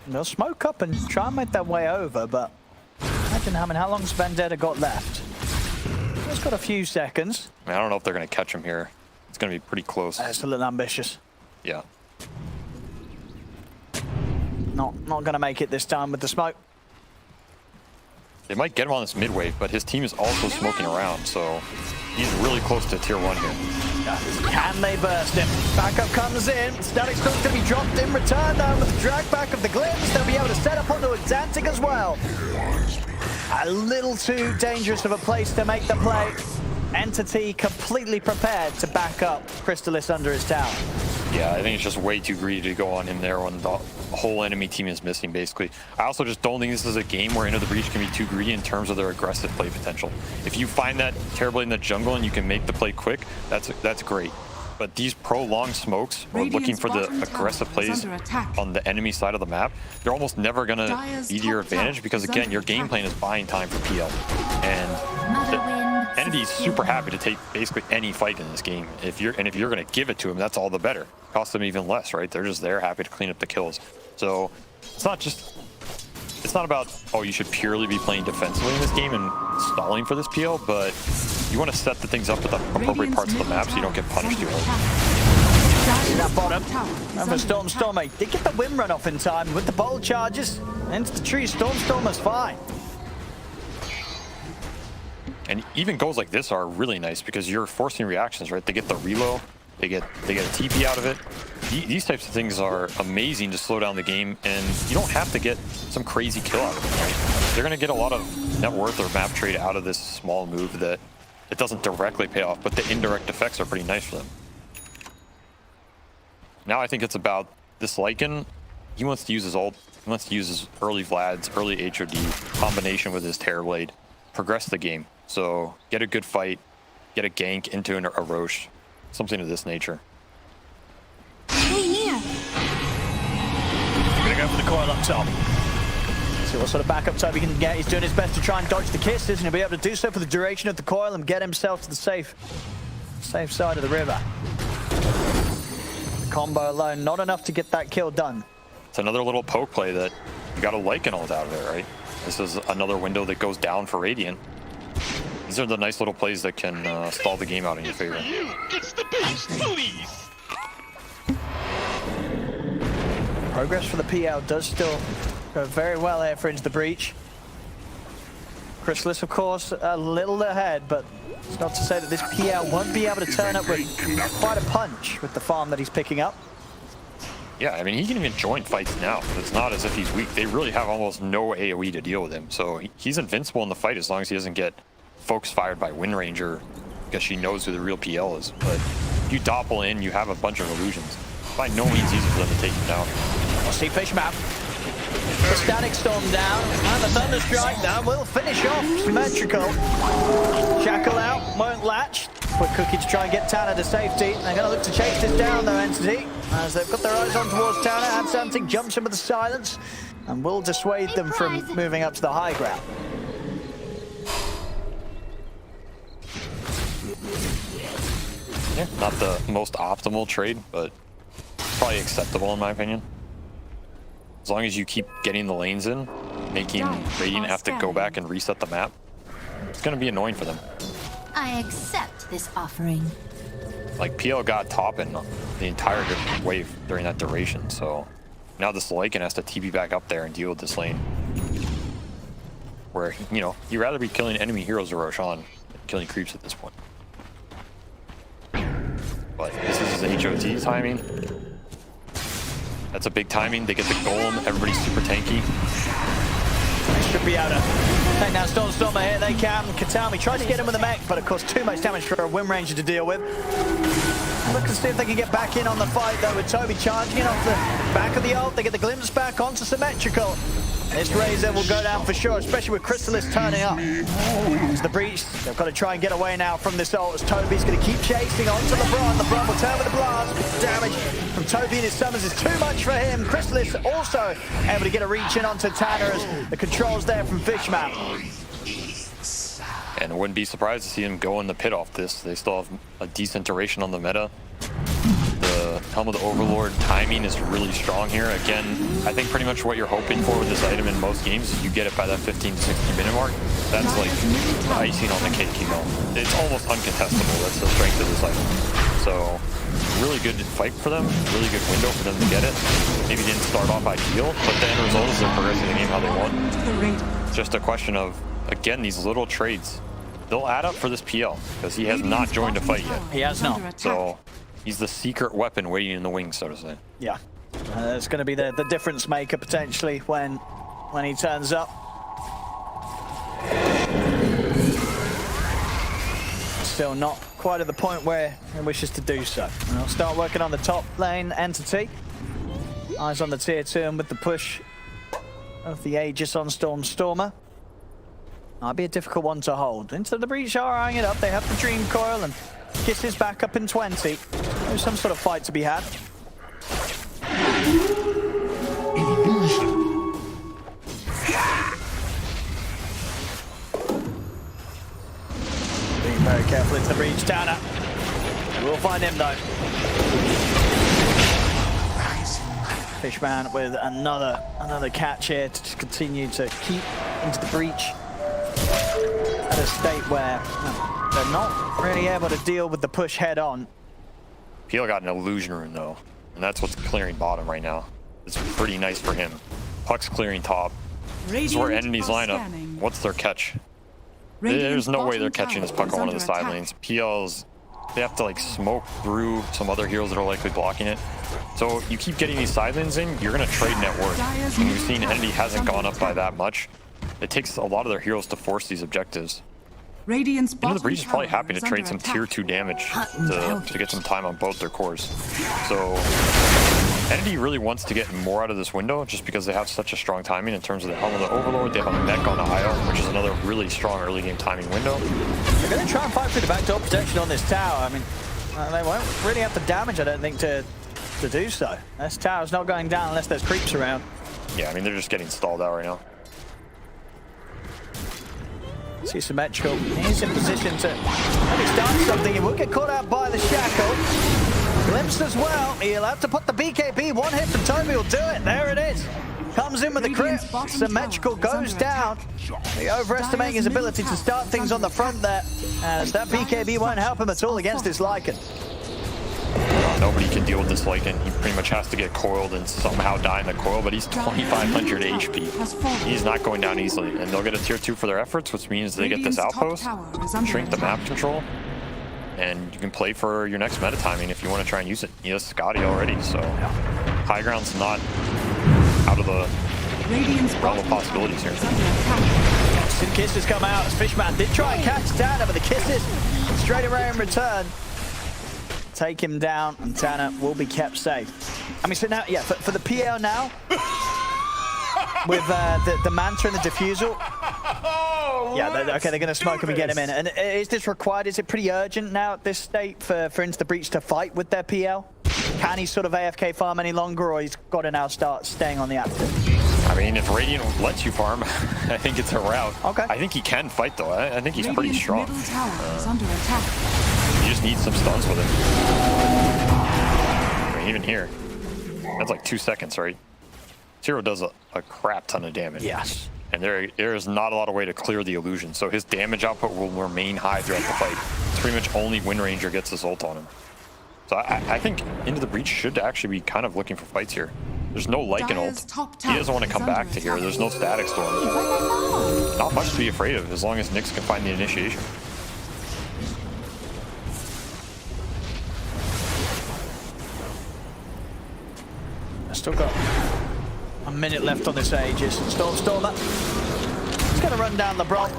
Speaker 5: They'll smoke up and try and make their way over, but imagine how long's Vendetta got left? He's got a few seconds.
Speaker 6: I mean, I don't know if they're gonna catch him here. It's gonna be pretty close.
Speaker 5: That's a little ambitious.
Speaker 6: Yeah.
Speaker 5: Not gonna make it this time with the smoke.
Speaker 6: They might get him on this mid wave, but his team is also smoking around, so he's really close to tier 1 here.
Speaker 5: Can they burst him? Backup comes in. Static Stroke's going to be dropped in return though with the drag back of the glimpse. They'll be able to set up onto Xantic as well. A little too dangerous of a place to make the play. Entity completely prepared to back up Crystallis under his tower.
Speaker 6: Yeah, I think it's just way too greedy to go on him there when the whole enemy team is missing, basically. I also just don't think this is a game where Into the Breach can be too greedy in terms of their aggressive play potential. If you find that terribly in the jungle and you can make the play quick, that's great. But these prolonged smokes, or looking for the aggressive plays on the enemy side of the map, they're almost never going to be to your advantage because, again, your game plan is buying time for PL. And the Entity's super happy to take basically any fight in this game. If you're going to give it to them, that's all the better. Cost them even less, right? They're just there, happy to clean up the kills. So it's not about, oh, you should purely be playing defensively in this game and stalling for this PL, but you want to set the things up with the appropriate parts of the map so you don't get punished too early.
Speaker 5: That bottom. And for Storm, they get the wind run off in time with the bolt charges. Into the tree, Stormer's fine.
Speaker 6: And even goals like this are really nice because you're forcing reactions, right? They get the reload, they get a TP out of it. These types of things are amazing to slow down the game, and you don't have to get some crazy kill out of it, right? They're going to get a lot of net worth or map trade out of this small move that it doesn't directly pay off, but the indirect effects are pretty nice for them. Now I think it's about this Lycan. He wants to use his ult. He wants to use his early Vlads, early HOD, combination with his Terrorblade, progress the game. So get a good fight, get a gank into a Roche, something of this nature.
Speaker 8: Hey, Nia.
Speaker 5: Gonna go for the coil up top. See what sort of backup Toby can get. He's doing his best to try and dodge the kisses, and he'll be able to do so for the duration of the coil and get himself to the safe side of the river. The combo alone, not enough to get that kill done.
Speaker 6: It's another little poke play that you got to liken all out of it, right? This is another window that goes down for Radiant. These are the nice little plays that can stall the game out in your favor.
Speaker 7: It's the beast, please.
Speaker 5: Progress for the PL does still go very well here for Into the Breach. Chrysalis, of course, a little ahead, but it's not to say that this PL won't be able to turn up with quite a punch with the farm that he's picking up.
Speaker 6: Yeah, I mean, he can even join fights now. It's not as if he's weak. They really have almost no AoE to deal with him. So he's invincible in the fight as long as he doesn't get folks fired by Wind Ranger because she knows who the real PL is. But if you doppel in, you have a bunch of illusions. By no means easy for them to take him down.
Speaker 5: We'll see Fishmap. The Static Storm down, and the Thunderstrike that will finish off Symmetrical. Shackle out, won't latch. Quick cookie to try and get Tanner to safety. They're going to look to chase this down though, Entity, as they've got their eyes on towards Tanner. Absantic jumps in with the silence and will dissuade them from moving up to the high ground.
Speaker 6: Yeah, not the most optimal trade, but probably acceptable in my opinion. As long as you keep getting the lanes in, making Radiant have to go back and reset the map, it's going to be annoying for them.
Speaker 8: I accept this offering.
Speaker 6: Like, PL got top in the entire wave during that duration, so now this Lycan has to TP back up there and deal with this lane. Where, you know, you'd rather be killing enemy heroes or Roshan than killing creeps at this point. But this is his HOT timing. That's a big timing. They get the golem. Everybody's super tanky.
Speaker 5: They should be able to take down Stormer here. They can. Katami tries to get him with the mech, but of course too much damage for a Wind Ranger to deal with. Look to see if they can get back in on the fight though, with Toby charging off the back of the ult. They get the glimpse back onto Symmetrical. This Razor will go down for sure, especially with Chrysalis turning up. It's the Breach. They've got to try and get away now from this ult as Toby's going to keep chasing onto LeBron. LeBron will turn with the blast. Damage from Toby and his summons is too much for him. Chrysalis also able to get a reach in onto Tanner as the controls there from Fishmap.
Speaker 6: And I wouldn't be surprised to see him go in the pit off this. They still have a decent duration on the meta. The Helm of the Overlord timing is really strong here. Again, I think pretty much what you're hoping for with this item in most games is you get it by that 15 to 60 minute mark. That's like the icing on the cake, you know. It's almost uncontestable. That's the strength of this item. So, really good fight for them. Really good window for them to get it. Maybe didn't start off ideal, but the end result is they're progressing the game how they want. It's just a question of, again, these little trades. They'll add up for this PL because he has not joined a fight yet.
Speaker 5: He has not.
Speaker 6: So he's the secret weapon waiting in the wings, so to say.
Speaker 5: Yeah, it's going to be the difference maker potentially when he turns up. Still not quite at the point where he wishes to do so. And I'll start working on the top lane Entity. Eyes on the tier 2 and with the push of the Aegis on Stormer. Might be a difficult one to hold. Into the Breach are eyeing it up. They have the Dream Coil and Kisses back up in 20. There's some sort of fight to be had. Being very careful into the Breach. Tanner. We'll find him though. Fishman with another catch here to continue to keep Into the Breach at a state where they're not really able to deal with the push head on.
Speaker 6: PL got an illusion rune though, and that's what's clearing bottom right now. It's pretty nice for him. Puck's clearing top. This is where enemies line up. What's their catch? There's no way they're catching this puck on one of the side lanes. PL's, they have to like smoke through some other heroes that are likely blocking it. So you keep getting these side lanes in, you're gonna trade net worth. And we've seen Entity hasn't gone up by that much. It takes a lot of their heroes to force these objectives.
Speaker 1: Radiant's
Speaker 6: Into the Breach is probably happy to trade some tier 2 damage to get some time on both their cores. So Entity really wants to get more out of this window just because they have such a strong timing in terms of the Helm of the Overlord. They have a mech on the Isle, which is another really strong early game timing window.
Speaker 5: They're going to try and fight through the backdoor protection on this tower. I mean, they won't really have the damage, I don't think, to do so. This tower's not going down unless there's creeps around.
Speaker 6: Yeah, I mean, they're just getting stalled out right now.
Speaker 5: See Symmetrical. He's in position to maybe start something. He will get caught out by the shackle. Glimpse as well. He'll have to put the BKB. One hit from Toby will do it. There it is. Comes in with the crit. Symmetrical goes down. Overestimating his ability to start things on the front there. As that BKB won't help him at all against this Lycan.
Speaker 6: Nobody can deal with this Lycan. He pretty much has to get coiled and somehow die in the coil, but he's 2,500 HP. He's not going down easily, and they'll get a tier 2 for their efforts, which means they get this outpost, shrink the map control, and you can play for your next meta timing if you want to try and use it. He has Scotty already, so high ground's not out of the realm of possibilities here.
Speaker 5: Some kisses come out as Fishman did try and catch Tanner, but the kisses straight away in return take him down, and Tanner will be kept safe. I mean, so now, yeah, for the PL now, with the Manta and the Diffusal, yeah, okay, they're going to smoke him and get him in. And is this required? Is it pretty urgent now at this state for Into the Breach to fight with their PL? Can he sort of AFK farm any longer, or he's got to now start staying on the active?
Speaker 6: I mean, if Radiant lets you farm, I think it's a route.
Speaker 5: Okay.
Speaker 6: I think he can fight, though. I think he's pretty strong.
Speaker 1: Middle tower is under attack.
Speaker 6: You just need some stuns with him. I mean, even here, that's like 2 seconds, right? Zero does a crap ton of damage.
Speaker 5: Yes.
Speaker 6: And there is not a lot of way to clear the illusion, so his damage output will remain high throughout the fight. It's pretty much only Wind Ranger gets his ult on him. So I think Into the Breach should actually be kind of looking for fights here. There's no Lycan ult. He doesn't want to come back to here. There's no Static Storm. Not much to be afraid of as long as Nyx can find the initiation.
Speaker 5: I still got a minute left on this Aegis. Stormer. He's going to run down LeBron.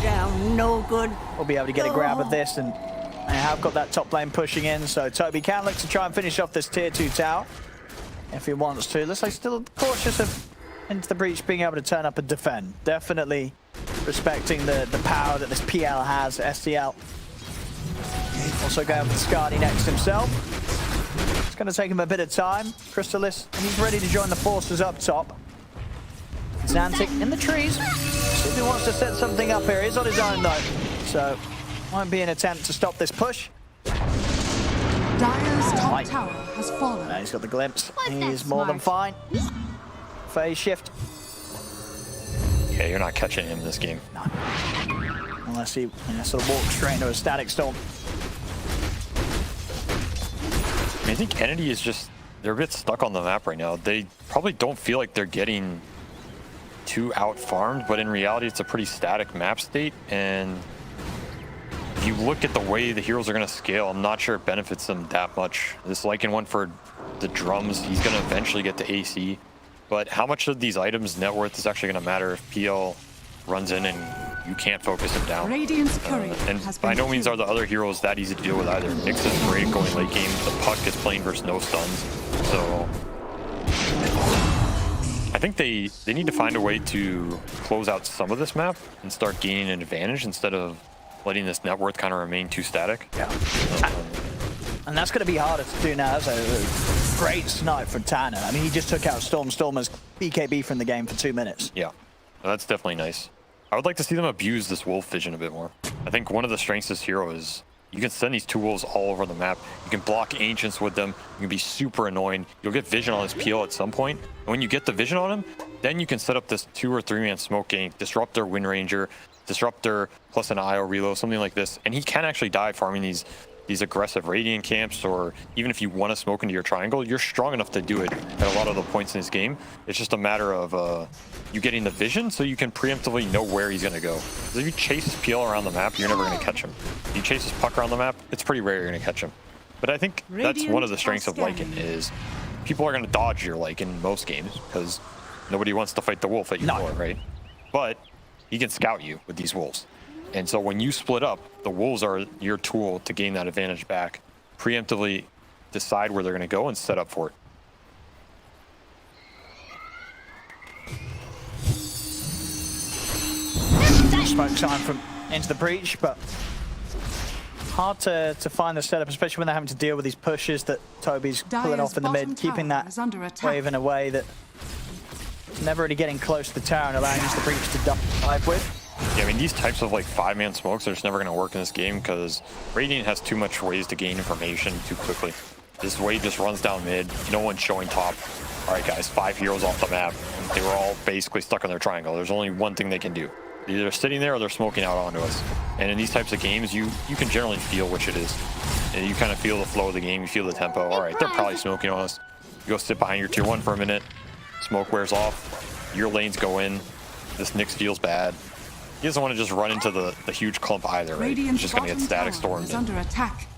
Speaker 8: Down, no good.
Speaker 5: We'll be able to get a grab of this, and I have got that top lane pushing in, so Toby can look to try and finish off this tier 2 tower if he wants to. Looks like still cautious of Into the Breach being able to turn up and defend. Definitely respecting the power that this PL has, STL. Also going for Skadi next himself. It's going to take him a bit of time. Crystalis, and he's ready to join the forces up top. Xantic in the trees. See if he wants to set something up here. He's on his own though, so won't be an attempt to stop this push.
Speaker 1: Dire's top tower has fallen.
Speaker 5: He's got the glimpse. He's more than fine. Phase shift.
Speaker 6: Yeah, you're not catching him this game.
Speaker 5: No. Unless he sort of walks straight into a Static Storm.
Speaker 6: I mean, I think Entity is just, they're a bit stuck on the map right now. They probably don't feel like they're getting too out-farmed, but in reality, it's a pretty static map state, and if you look at the way the heroes are going to scale, I'm not sure it benefits them that much. This Lycan one for the drums, he's going to eventually get to AC, but how much of these items' net worth is actually going to matter if PL runs in and you can't focus him down? And by no means are the other heroes that easy to deal with either. Nyx is great going late game, the Puck is playing versus no stuns, so I think they need to find a way to close out some of this map and start gaining an advantage instead of letting this net worth kind of remain too static.
Speaker 5: Yeah. And that's going to be harder to do now. That's a great snipe from Tanner. I mean, he just took out Stormer's BKB from the game for 2 minutes.
Speaker 6: Yeah, that's definitely nice. I would like to see them abuse this wolf vision a bit more. I think one of the strengths of this hero is you can send these 2 wolves all over the map. You can block ancients with them. You can be super annoying. You'll get vision on his PL at some point. And when you get the vision on him, then you can set up this 2 or 3 man smoke gank, Disruptor, Wind Ranger, Disruptor plus an IO reload, something like this. And he can actually die farming these aggressive Radiant camps, or even if you want to smoke into your triangle, you're strong enough to do it at a lot of the points in this game. It's just a matter of you getting the vision so you can preemptively know where he's going to go. Because if you chase his PL around the map, you're never going to catch him. If you chase his Puck around the map, it's pretty rare you're going to catch him. But I think that's one of the strengths of Lycan is people are going to dodge your Lycan in most games because nobody wants to fight the wolf at your door, right? But he can scout you with these wolves. And so when you split up, the wolves are your tool to gain that advantage back. Preemptively decide where they're going to go and set up for it.
Speaker 5: Smoke time from Into the Breach, but hard to find the setup, especially when they're having to deal with these pushes that Toby's pulling off in the mid, keeping that wave in a way that never really getting close to the tower and allowing the breach to dive with.
Speaker 6: Yeah, I mean, these types of like 5-man smokes are just never going to work in this game because Radiant has too much ways to gain information too quickly. This wave just runs down mid, no one's showing top. All right, guys, 5 heroes off the map. They were all basically stuck in their triangle. There's only one thing they can do. Either they're sitting there or they're smoking out onto us. And in these types of games, you can generally feel which it is. And you kind of feel the flow of the game, you feel the tempo. All right, they're probably smoking on us. You go sit behind your tier 1 for a minute, smoke wears off, your lanes go in, this Nyx feels bad. He doesn't want to just run into the huge clump either, right? He's just going to get static stormed.
Speaker 1: Under attack.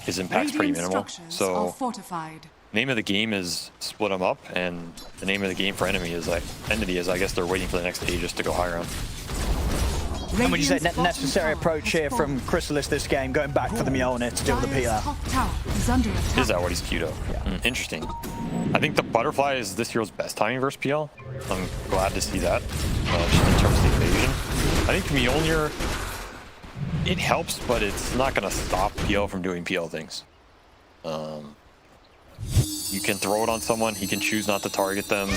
Speaker 6: His impact's pretty minimal. So
Speaker 1: fortified.
Speaker 6: name of the game is split them up, and the name of the game for entity is I guess they're waiting for the next Aegis to go high ground.
Speaker 5: And would you say necessary approach here from Chrysalis this game, going back for the Mjolnir to deal with the PL?
Speaker 6: Is that what he's queued up? Yeah. Interesting. I think the butterfly is this hero's best timing versus PL. I'm glad to see that, just in terms of the evasion. I think Mjolnir, it helps, but it's not going to stop PL from doing PL things. You can throw it on someone, he can choose not to target them.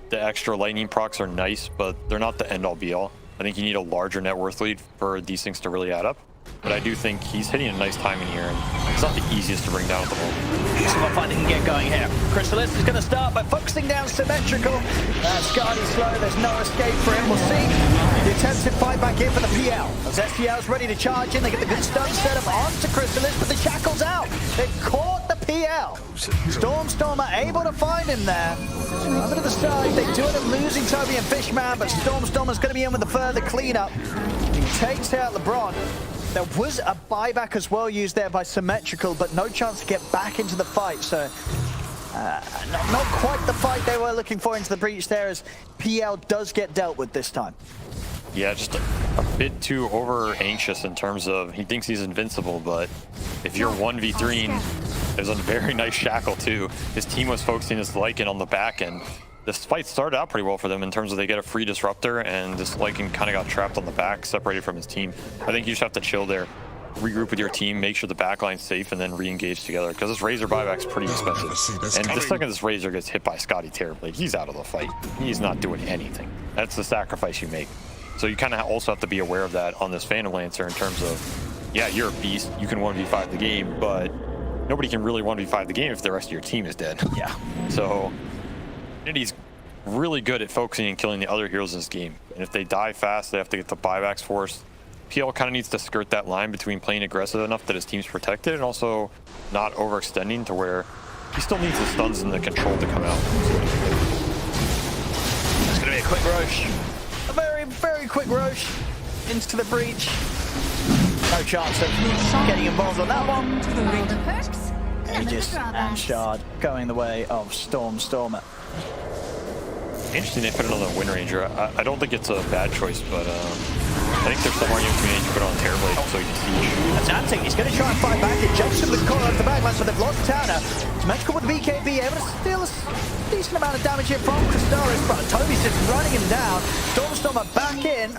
Speaker 6: The extra lightning procs are nice, but they're not the end-all be-all. I think you need a larger net worth lead for these things to really add up. But I do think he's hitting a nice timing here, and it's not the easiest to bring down at the moment.
Speaker 5: So we'll find he can get going here. Chrysalis is going to start by focusing down symmetrical. Scardy's slow, there's no escape for him. We'll see the attempted fight back in for the PL. As STL's ready to charge in, they get the good stun set up onto Chrysalis, but the shackle's out. They've caught the PL. Stormstormer able to find him there. A bit of the side, they do end up losing Toby and Fishman, but Stormstormer's going to be in with the further cleanup. He takes out LeBron. There was a buyback as well used there by Symmetrical, but no chance to get back into the fight. So not quite the fight they were looking for into the breach there, as PL does get dealt with this time.
Speaker 6: Yeah, just a bit too over anxious in terms of he thinks he's invincible, but if you're 1v3, there's a very nice shackle too. His team was focusing his Lycan on the back end. This fight started out pretty well for them in terms of they get a free disruptor, and this Lycan kind of got trapped on the back, separated from his team. I think you just have to chill there, regroup with your team, make sure the backline's safe, and then re-engage together, because this Razor buyback's pretty expensive. And the second this Razor gets hit by Scotty terribly, he's out of the fight. He's not doing anything. That's the sacrifice you make. So you kind of also have to be aware of that on this Phantom Lancer in terms of, yeah, you're a beast, you can 1v5 the game, but nobody can really 1v5 the game if the rest of your team is dead.
Speaker 5: Yeah.
Speaker 6: So he's really good at focusing and killing the other heroes in this game. And if they die fast, they have to get the buybacks forced. PL kind of needs to skirt that line between playing aggressive enough that his team's protected and also not overextending to where he still needs the stuns and the control to come out.
Speaker 5: It's going to be a quick Roche. A very, very quick Roche into the breach. No chance of getting involved on that one. Aegis and Shard going the way of Stormstormer.
Speaker 6: Interesting they put it on the Wind Ranger. I don't think it's a bad choice, but I think there's some argument to be made to put it on Terrorblade so he can siege.
Speaker 5: That's Anting. He's going to try and fight back. It jumps into the corner of the backline, so they've lost Tana. Symmetrical with the BKB, able to steal a decent amount of damage here from Crystallis, but Toby's just running him down. Stormstormer back in.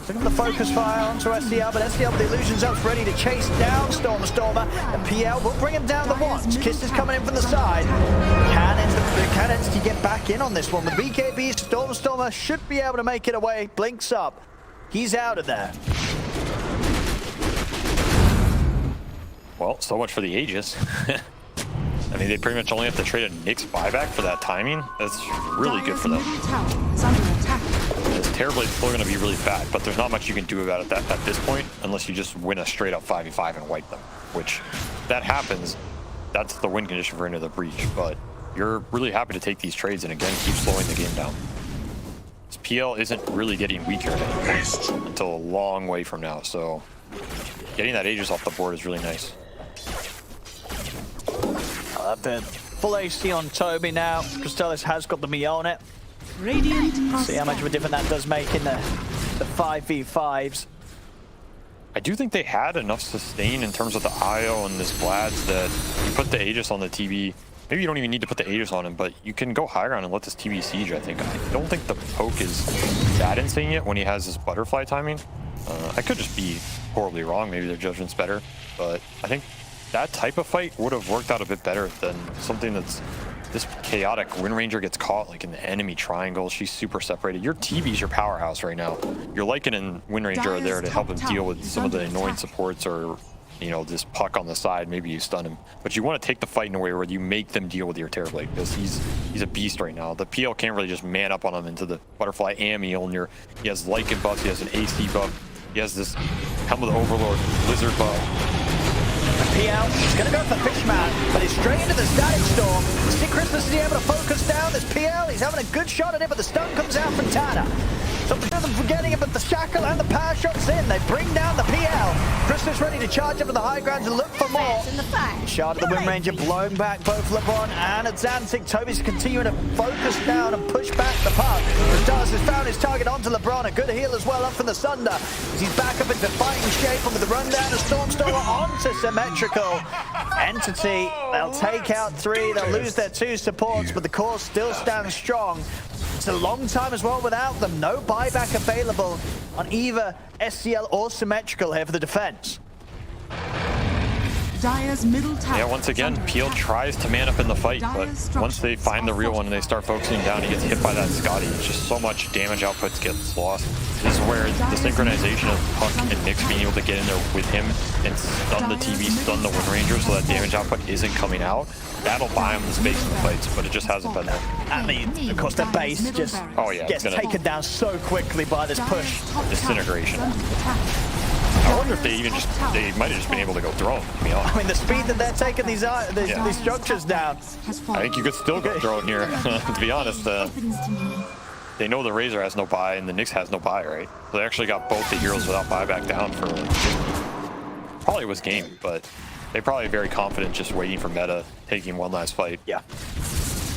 Speaker 5: Looking for the focus fire onto SDL, but SDL with the illusions up, ready to chase down Stormstormer, and PL will bring him down the once. Kiss is coming in from the side. Can Entity get back in on this one? With BKB, Stormstormer should be able to make it away. Blinks up. He's out of there.
Speaker 6: Well, so much for the Aegis. I mean, they pretty much only have to trade a Nyx buyback for that timing. That's really good for them. This Terrorblade's still going to be really bad, but there's not much you can do about it at this point unless you just win a straight up 5v5 and wipe them, which that happens. That's the win condition for Into the Breach, but you're really happy to take these trades and again keep slowing the game down. This PL isn't really getting weaker at any point until a long way from now, so getting that Aegis off the board is really nice.
Speaker 5: The full AC on Toby now. Crystallis has got the Mjolnir. See how much of a difference that does make in the 5v5s.
Speaker 6: I do think they had enough sustain in terms of the IO and this Vlad's that you put the Aegis on the TB. Maybe you don't even need to put the Aegis on him, but you can go high ground and let this TB siege, I think. I don't think the poke is that insane yet when he has this butterfly timing. I could just be horribly wrong. Maybe their judgment's better, but I think that type of fight would have worked out a bit better than something that's this chaotic Wind Ranger gets caught like in the enemy triangle. She's super separated. Your TV's your powerhouse right now. Your Lycan and Wind Ranger are there to help him deal with some of the annoying supports or, you know, this puck on the side. Maybe you stun him. But you want to take the fight in a way where you make them deal with your Terrorblade, because he's a beast right now. The PL can't really just man up on him into the Butterfly and Mjolnir. He has Lycan buffs. He has an AC buff. He has this Helm of the Overlord Blizzard buff.
Speaker 5: PL, he's going to go for Fishman, but he's straight into the Static Storm. See Christmas is able to focus down this PL. He's having a good shot at it, but the stun comes out from Tana. So for them forgetting it, but the Shackle and the power shots in. They bring down the PL. Christmas ready to charge up to the high ground to look for more. Shot of the Wind Ranger blown back both LeBron and Zantic. Toby's continuing to focus down and push back the puck. Stars has found his target onto LeBron. A good heal as well up from the Sunder. As he's back up into fighting shape, and with the rundown of Stormstormer onto Symmetrical. Entity, they'll take out 3. They'll lose their 2 supports, but the core still stands strong. It's a long time as well without them. No buyback available on either SCL or Symmetrical here for the defense.
Speaker 1: Dire's middle tower.
Speaker 6: Yeah, once again, Peel tries to man up in the fight, but once they find the real one and they start focusing down, he gets hit by that Scotty. It's just so much damage output gets lost. This is where the synchronization of Puck and Nyx being able to get in there with him and stun the TV, stun the Wind Ranger so that damage output isn't coming out. That'll buy him the space in the fights, but it just hasn't been there.
Speaker 5: I mean, of course, the base just gets taken down so quickly by this push.
Speaker 6: Disintegration. I wonder if they might have just been able to go drone.
Speaker 5: I mean, the speed that they're taking these structures down.
Speaker 6: I think you could still go drone here, to be honest. They know the Razor has no buy and the Nyx has no buy, right? So they actually got both the heroes without buyback down for probably was game, but they're probably very confident just waiting for meta, taking one last fight.
Speaker 5: Yeah.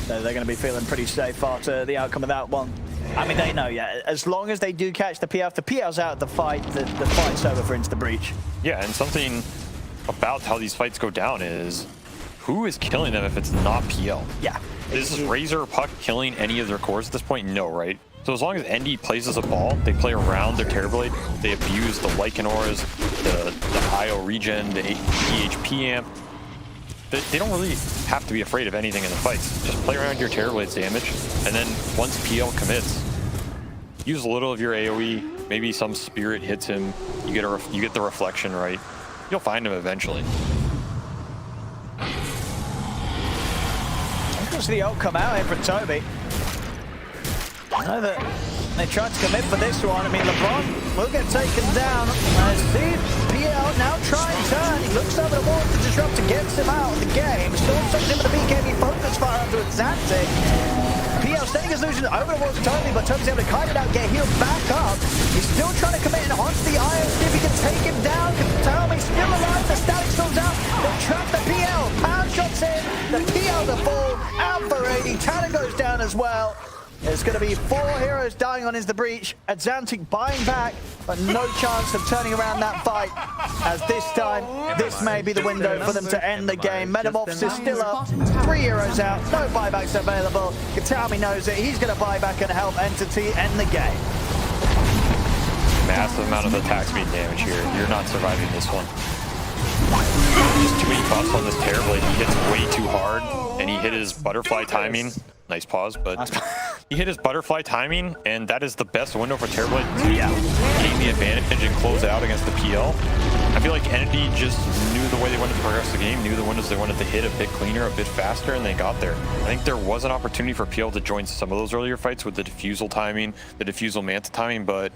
Speaker 5: They're going to be feeling pretty safe after the outcome of that one. I mean, they know, yeah. As long as they do catch the PL, if the PL's out of the fight, the fight's over for Into the Breach.
Speaker 6: Yeah, and something about how these fights go down is who is killing them if it's not PL?
Speaker 5: Yeah.
Speaker 6: Is Razor or Puck killing any of their cores at this point? No, right? So as long as ND places a ball, they play around their Terrorblade, they abuse the Lycan auras, the IO regen, the EHP amp. They don't really have to be afraid of anything in the fights. Just play around your Terrorblade's damage, and then once PL commits, use a little of your AoE, maybe some spirit hits him, you get the reflection right. You'll find him eventually.
Speaker 5: Good to see the ult come out here from Toby. I know that they tried to commit for this one. I mean, LeBron will get taken down. See PL now try and turn. He looks over the wall to disrupt and gets him out of the game. Storm sucks him with the BKB focus fire onto Zantic. PL staying his illusion over the wall to Toby, but Toby's able to kite it out, get healed back up. He's still trying to commit in onto the Iron, see if he can take him down. Toby's still alive. The Static Storm's out. They trap the PL. Power shots in. The PL to fall. Out for 80. Tana goes down as well. There's going to be 4 heroes dying on Is the Breach. Zantic buying back, but no chance of turning around that fight. As this time, this may be the window for them to end the game. Metamorphosis is still up. 3 heroes out. No buybacks available. Katami knows it. He's going to buy back and help Entity end the game.
Speaker 6: Massive amount of attack speed damage here. You're not surviving this one. Just too many buffs on this Terrorblade. He hits way too hard, and he hit his butterfly timing. Nice pause, but he hit his butterfly timing, and that is the best window for Terrorblade to gain the advantage and close out against the PL. I feel like Entity just knew the way they wanted to progress the game, knew the windows they wanted to hit a bit cleaner, a bit faster, and they got there. I think there was an opportunity for PL to join some of those earlier fights with the diffusal timing, the diffusal manta timing, but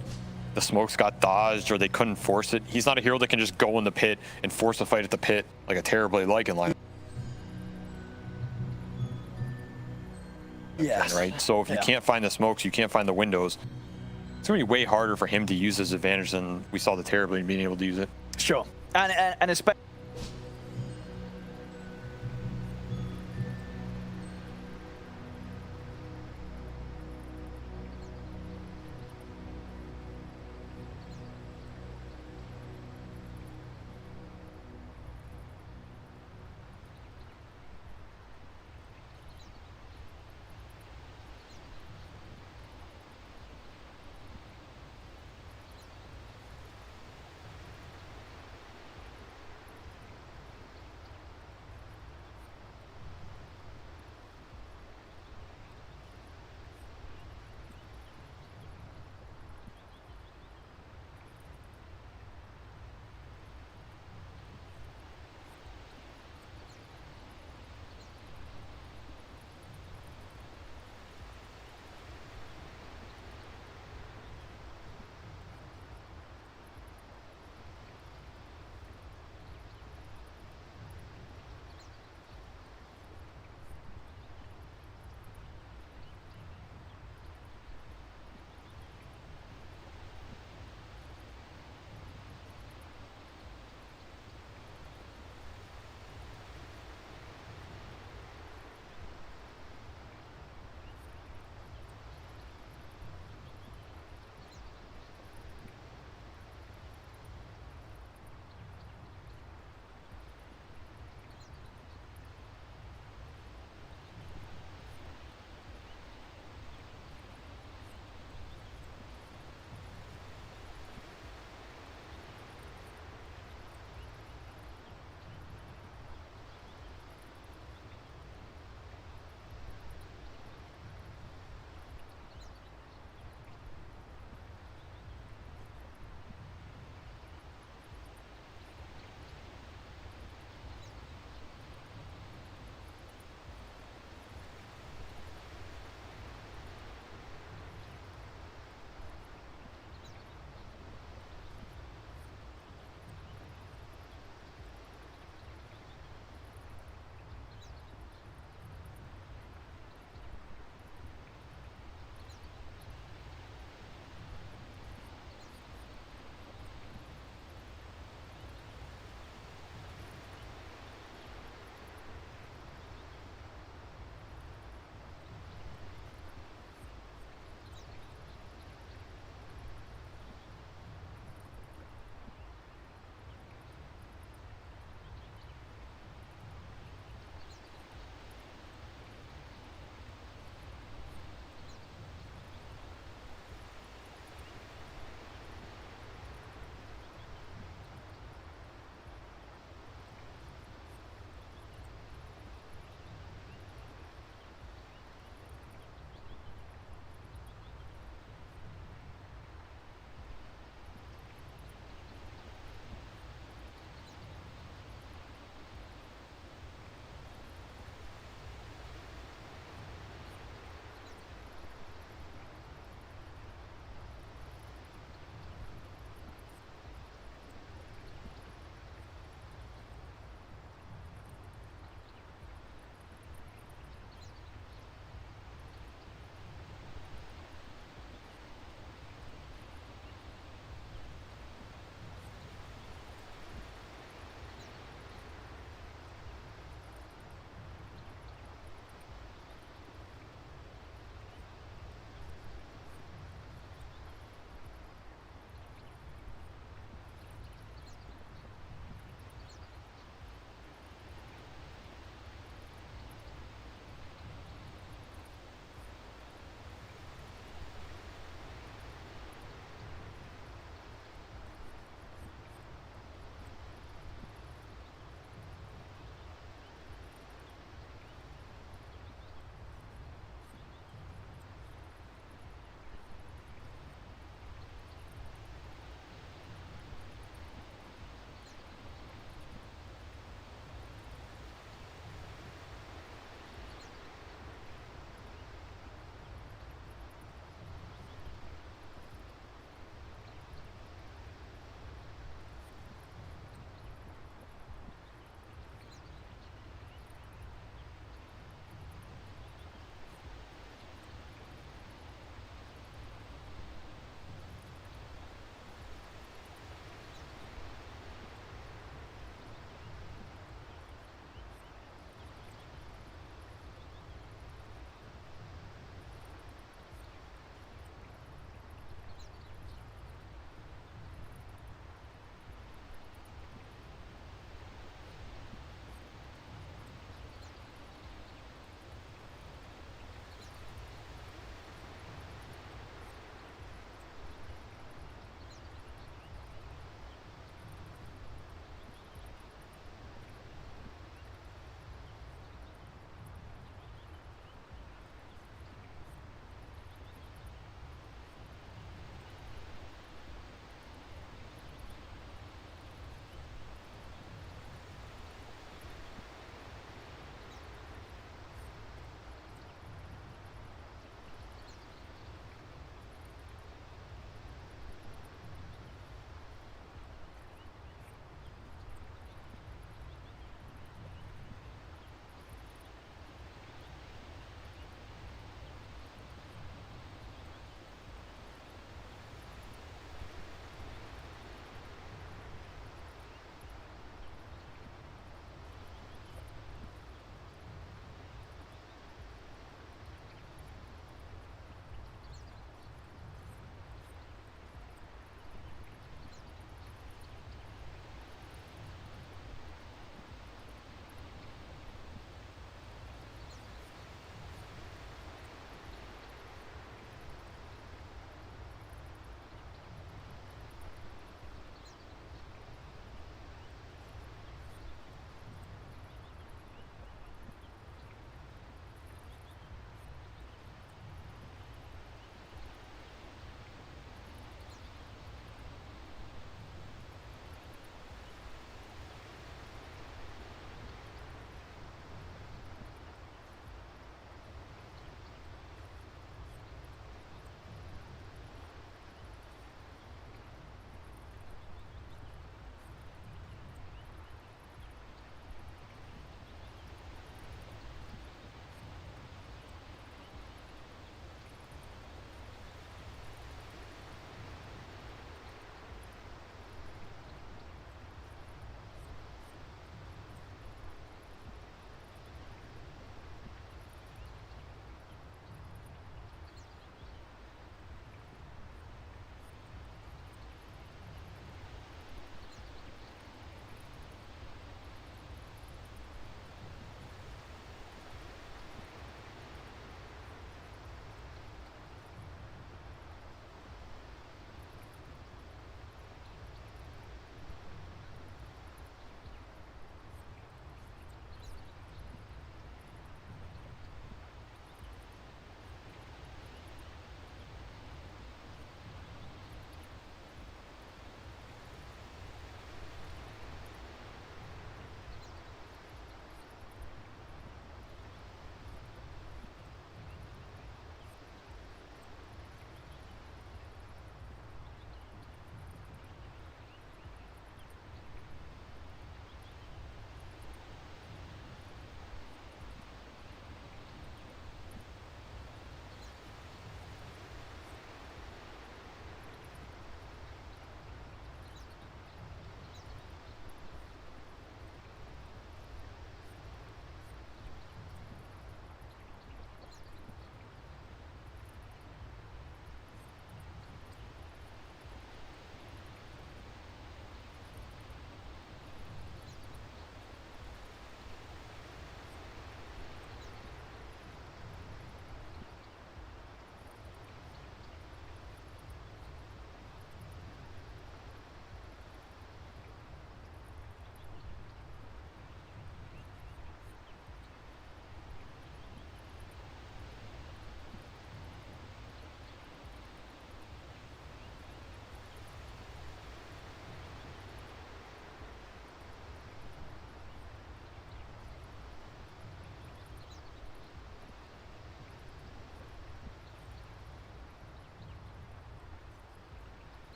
Speaker 6: the smokes got dodged or they couldn't force it. He's not a hero that can just go in the pit and force a fight at the pit like a Terrorblade Lycan line.
Speaker 5: Yes.
Speaker 6: Right. So if you can't find the smokes, you can't find the windows. It's going to be way harder for him to use his advantage than we saw the Terrorblade being able to use it.
Speaker 5: Sure. And especially